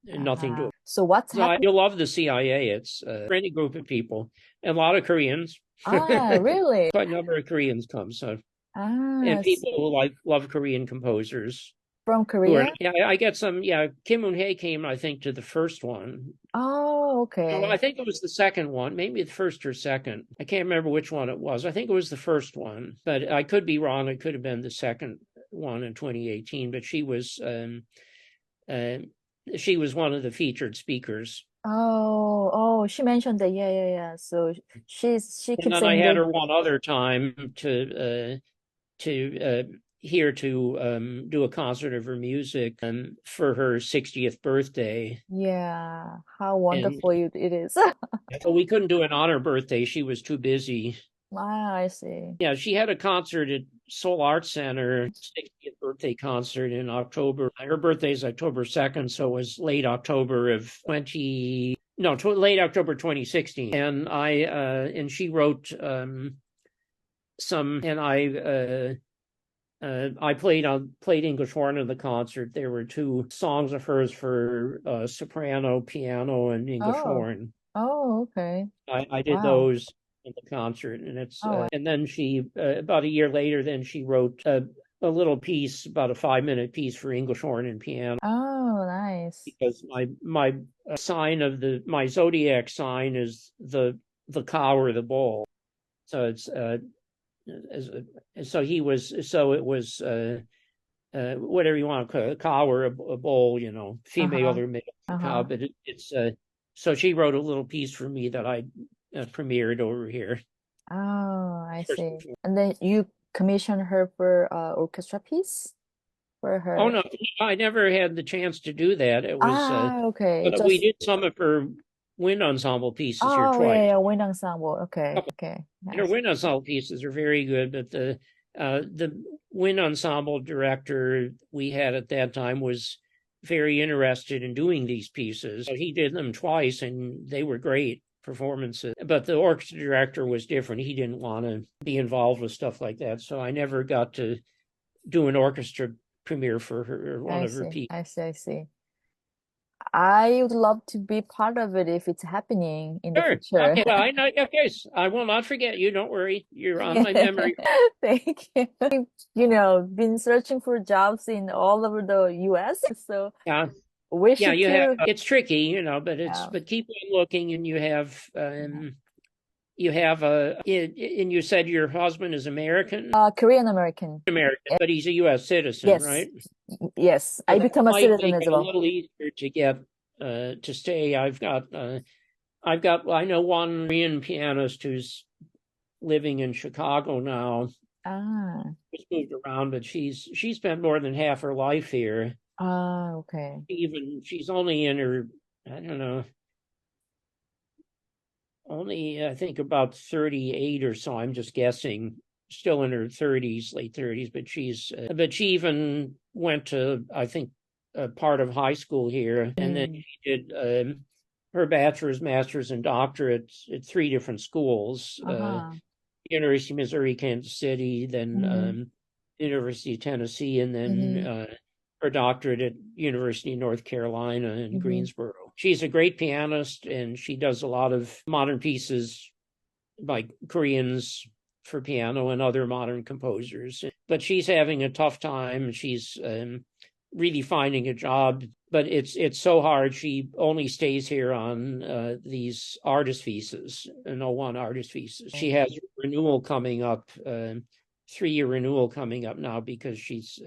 nothing to. So what's So happening? you'll love the CIA. It's a friendly group of people, and a lot of Koreans. Really? Quite a number of Koreans come, so and So people who love Korean composers from who are. Korea? Yeah, I get some. Yeah, Kim Moon-hae came, I think, to the first one. Oh, No, I okay. think it was the second one, maybe the first or second. I can't remember which one it was. I think it was the first one, but I could be wrong. It could have been the second one in 2018. But uh, she was one of the featured speakers. Oh, she mentioned that. Yeah, yeah, yeah. So she And keeps then I saying had that. her one other time to here to do a concert of her music for her 60th birthday. Yeah, how And wonderful it is. so we couldn't do it on her birthday. She was too busy. Ah, I see. Yeah, she had a concert at Seoul Arts Center, 60th birthday concert in October. Her birthday is October 2nd, so it was late October of 20, no, late October 2016. And she wrote some, and I played English horn in the concert. There were two songs of hers for soprano, piano, and English Oh, horn. oh, okay. I did Wow. those in the concert, and it's Oh, and then she about a year later, then she wrote a little piece, about a 5 minute piece for English horn and piano, oh, nice. because my sign of my zodiac sign is the cow or the bull, so it's as, so he was so it was whatever you want to call it, a cow or a bull, female Uh-huh. or male cow, Uh-huh. but it's so she wrote a little piece for me that I premiered over here. Oh, I see. And then you commissioned her for orchestra piece for Oh her. no, I never had the chance to do that. It was, Okay. but we Just did some of her wind ensemble pieces here oh yeah, twice. yeah, wind ensemble. Okay, okay. And her Nice. wind ensemble pieces are very good, but the wind ensemble director we had at that time was very interested in doing these pieces. So he did them twice, and they were great performances. But the orchestra director was different. He didn't want to be involved with stuff like that, so I never got to do an orchestra premiere for her or one I of her see. pieces. I see. I see. I would love to be part of it if it's happening in the Sure. future. Okay. Well, I know. Okay. I will not forget you. Don't worry. You're on my memory. Thank you. Been searching for jobs in all over the US, so Yeah. wish Yeah. it You have. to. It's tricky, but Yeah. but keep on looking, and you have and you said your husband is American, Korean American. but he's a U.S. citizen, Yes. right? Yes. So I that become a might citizen make as it a well. little easier to get to stay. I know one Korean pianist who's living in Chicago now. Ah. She's moved around, but she spent more than half her life here. Okay. She's only in her, I don't know, only I think about 38 or so. I'm just guessing, still in her 30s, late 30s, but she even went to, I think, a part of high school here, and then Mm. she did her bachelor's, master's, and doctorate at three different schools. Uh-huh. University of Missouri, Kansas City, then Mm-hmm. University of Tennessee, and then Mm-hmm. her doctorate at University of North Carolina in Mm-hmm. Greensboro. She's a great pianist, and she does a lot of modern pieces by Koreans for piano and other modern composers. But she's having a tough time. She's really finding a job, but it's so hard. She only stays here on these artist visas, an O1 artist visas. She has a renewal coming up, 3-year renewal coming up now, because she's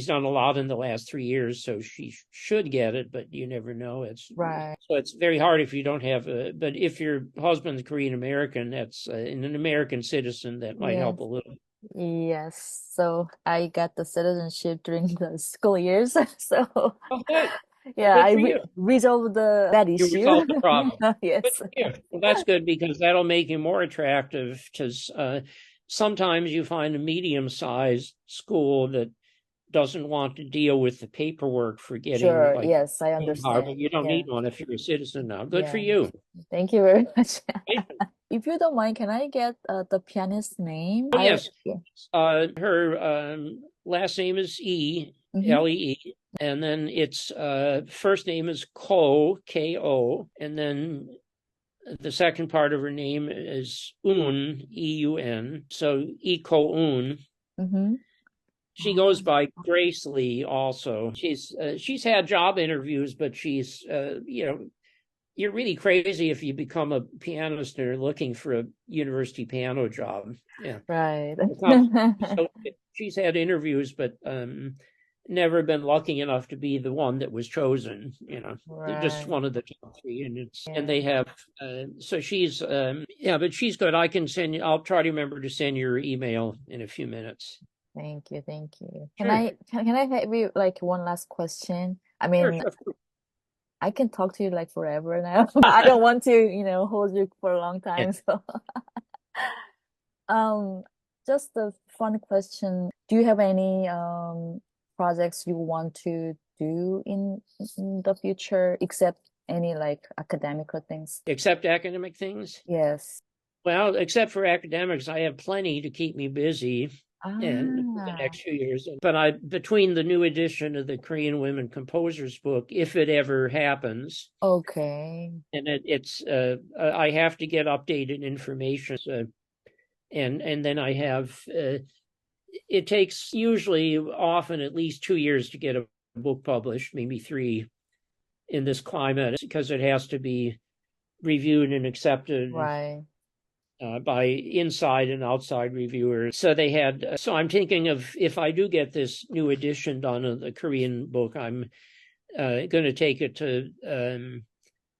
done a lot in the last 3 years, so she should get it, but you never know. Right. So it's very hard if you don't have but if your husband's Korean American, that's an American citizen, that might Yes. help a little. Yes. So I got the citizenship during the school years. So Oh, good. Well, yeah, good I for you. resolved that You issue. resolved the problem. Good Yes. for you. Well, that's good, because that'll make you more attractive, because sometimes you find a medium-sized school that doesn't want to deal with the paperwork for getting Sure. like Yes, I green card, understand. but you don't Yeah. need one if you're a citizen now. Good for Yeah. you. Thank you very much. if you don't mind, can I get the pianist's name? Oh, yes. Yeah. Her last name is Mm-hmm. Lee, and then its first name is Ko, Ko, and then the second part of her name is Un, Eun. So Iko Un. Mm-hmm. She goes by Grace Lee also. She's had job interviews, but she's you're really crazy if you become a pianist and are looking for a university piano job. Yeah. Right. So she's had interviews, but never been lucky enough to be the one that was chosen. Just Right. one of the top three, and Yeah. they have. So she's but she's good. I can send you. I'll try to remember to send your email in a few minutes. Thank you. Thank you. Sure. Can I have you like one last question? I Sure. mean, I can talk to you like forever now, but I don't want to, hold you for a long Yeah. time. So, um, just a fun question. Do you have any projects you want to do in the future, except any like academic things? Except academic things. Yes. Well, except for academics, I have plenty to keep me busy in the Ah, next few years. But between the new edition of the Korean Women Composers book, if it ever happens, okay. and I have to get updated information, and then I have it takes usually often at least 2 years to get a book published, maybe 3 in this climate, because it has to be reviewed and accepted Right. by inside and outside reviewers. So so I'm thinking of, if I do get this new edition done of the Korean book, I'm going to take it to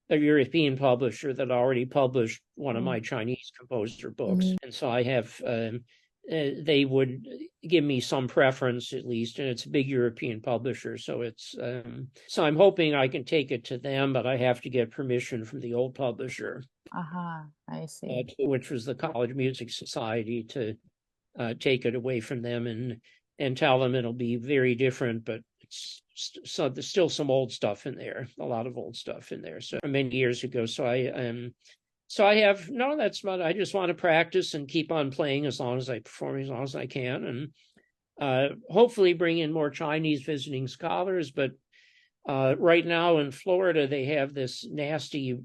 a European publisher that already published one of my Chinese composer books. Mm-hmm. And so I have, they would give me some preference at least, and it's a big European publisher. So so I'm hoping I can take it to them, but I have to get permission from the old publisher. I see. Which was the College Music Society, to take it away from them and tell them it'll be very different, but so there's still some old stuff in there, a lot of old stuff in there. So many years ago. So I have no. That's what I just want to practice and keep on playing as long as I perform, as long as I can, and hopefully bring in more Chinese visiting scholars, but. Right now in Florida, they have this nasty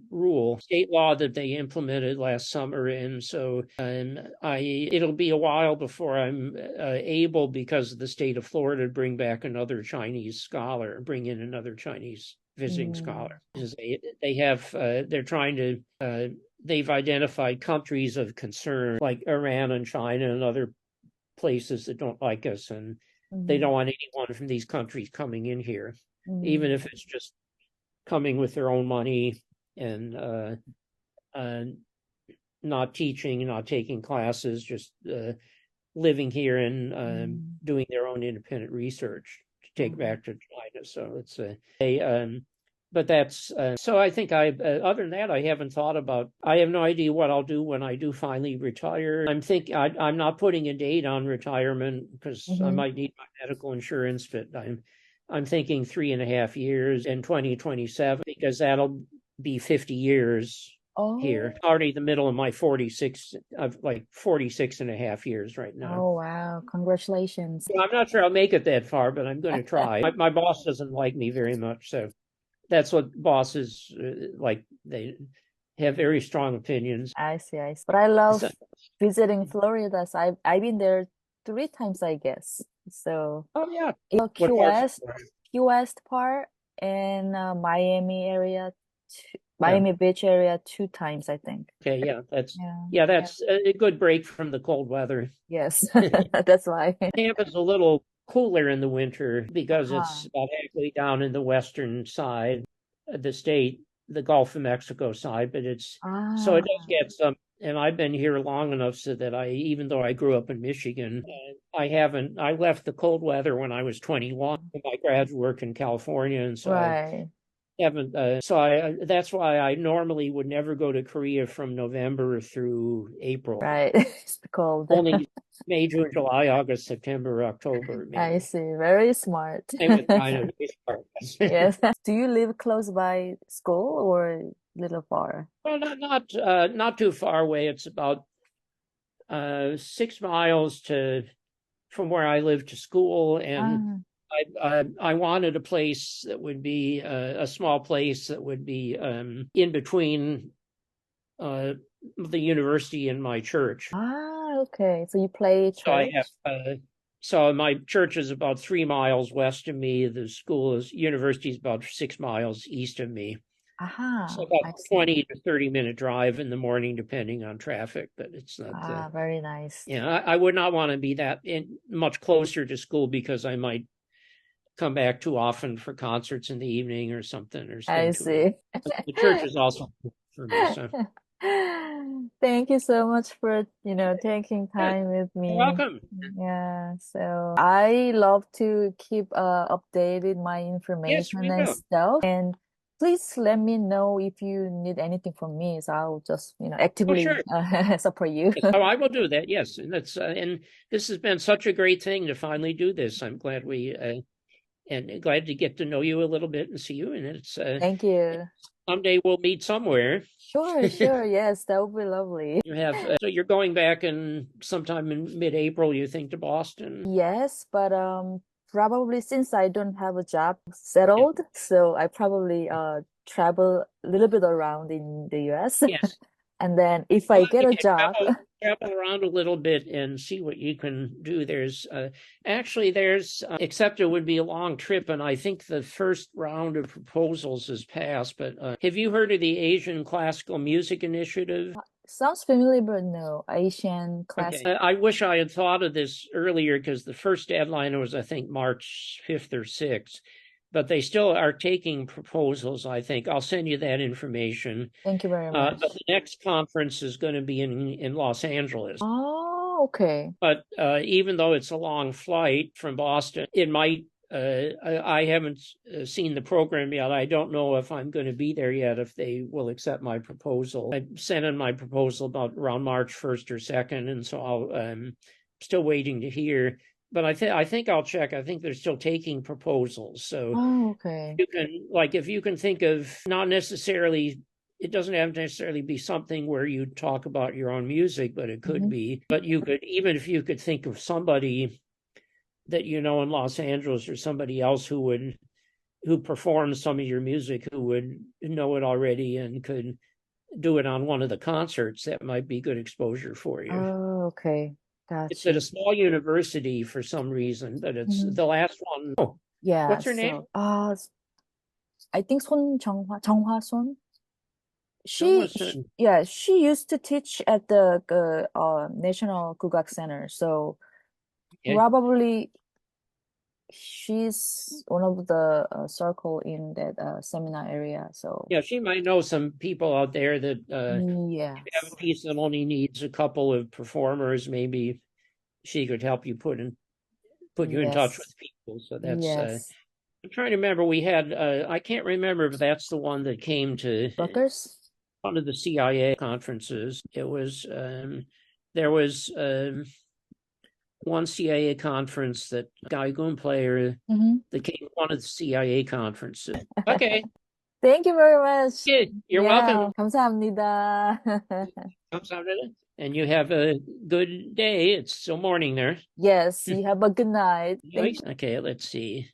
state law that they implemented last summer, and so it'll be a while before I'm able, because of the state of Florida, to bring in another Chinese visiting scholar. Because they're trying to they've identified countries of concern like Iran and China and other places that don't like us, and they don't want anyone from these countries coming in here. Even if it's just coming with their own money and not teaching, not taking classes, just living here and doing their own independent research to take back to China. So but that's so I think other than that, I haven't thought about. I have no idea what I'll do when I do finally retire. I'm not putting a date on retirement because I might need my medical insurance, but I'm thinking 3.5 years in 2027, because that'll be 50 years here. Already the middle of my 46, of like 46.5 years right now. Oh, wow. Congratulations. I'm not sure I'll make it that far, but I'm going to try. My boss doesn't like me very much, so that's what bosses like. They have very strong opinions. I see. But I love visiting Florida. So I've been there 3 times, I guess. So yeah. Key West part and Miami area, Miami Beach area 2 times, I think. Okay, that's a good break from the cold weather. Yes, that's why. Tampa's a little cooler in the winter because it's about halfway down in the western side of the state, the Gulf of Mexico side, but so it does get some. And I've been here long enough so that even though I grew up in Michigan, I left the cold weather when I was 21 for my graduate work in California, and so I haven't. That's why I normally would never go to Korea from November through April. Right, it's cold. Only May, June, July, August, September, October. Maybe. I see. Very smart. Same with China. Yes. Do you live close by school or? little far? Well, not too far away. It's about 6 miles to from where I live to school, and Ah, I wanted a place that would be a small place that would be in between uh, the university and my church. okay. So you play So I have church? so my church is about 3 miles west of me. The school is university is about 6 miles east of me. So Aha, about I see. 20 to 30 minute drive in the morning, depending on traffic. But it's not. Very nice. Yeah, I would not want to be that much closer to school because I might come back too often for concerts in the evening or something, or I spend too much. see. The church is also for me. So Thank you so much for, taking yeah, time with you're me. welcome. Yeah, so I love to keep updated my Yes, information we and will. stuff. And please let me know if you need anything from me. So I'll just, Oh, actively sure. support you. Yes. Oh, I will do that. Yes, and that's and this has been such a great thing to finally do this. I'm glad we and glad to get to know you a little bit and see you. And it's Thank you. someday we'll meet somewhere. Sure, sure. Yes, that would be lovely. You have so you're going back in sometime in mid-April, you think, to Boston? Yes, but probably since I don't have a job Yeah. settled, so I probably travel a little bit around in the US. Yes. And then if Well, I get you a can job, travel around a little bit and see what you can do. There's actually there's except it would be a long trip, and I think the first round of proposals is passed. But have you heard of the Asian Classical Music Initiative? sounds familiar, but no, Asian Okay, class. I wish I had thought of this earlier because the first deadline was, I think, March 5th or 6th, but they still are taking proposals, I think. I'll send you that information. Thank you very But much. the next conference is going to be in Los Angeles. Oh, okay. But even though it's a long flight from Boston, it might. I haven't seen the program yet. I don't know if I'm going to be there yet, if they will accept my proposal. I sent in my proposal about around March 1st or 2nd, and so I'm still waiting to hear. But I think I'll check. I think they're still taking proposals. So Oh, okay. you can, like, if you can think of, not necessarily, it doesn't have to necessarily be something where you talk about your own music, but it could Hmm. be. But you could, even if you could think of somebody that you know in Los Angeles, or somebody else who performs some of your music, who would know it already and could do it on one of the concerts, that might be good exposure for you. Oh, okay. Got It's at a you. small university for some reason, but it's Hmm. the last one. Oh, Yeah, what's her name? so I think 정화손. John Yeah, she used to teach at the National Kugak Center. So Okay. probably she's one of the circle in that seminar area. So Yeah, she might know some people out there that if you have a yes, piece that only needs a couple of performers, maybe she could help you put you in touch with yes, people. So that's yes. I'm trying to remember. We had I can't remember if that's the one that came to Rutgers? one of the CIA conferences. It was there was one CIA conference that Gaigun player Hmm. that came to one of the CIA conferences. Okay, Thank you very much. yeah, you're welcome. Yeah, 감사합니다. Comes out of it. And you have a good day. It's still morning there. Yes, you have a good night. Thank Okay, let's see.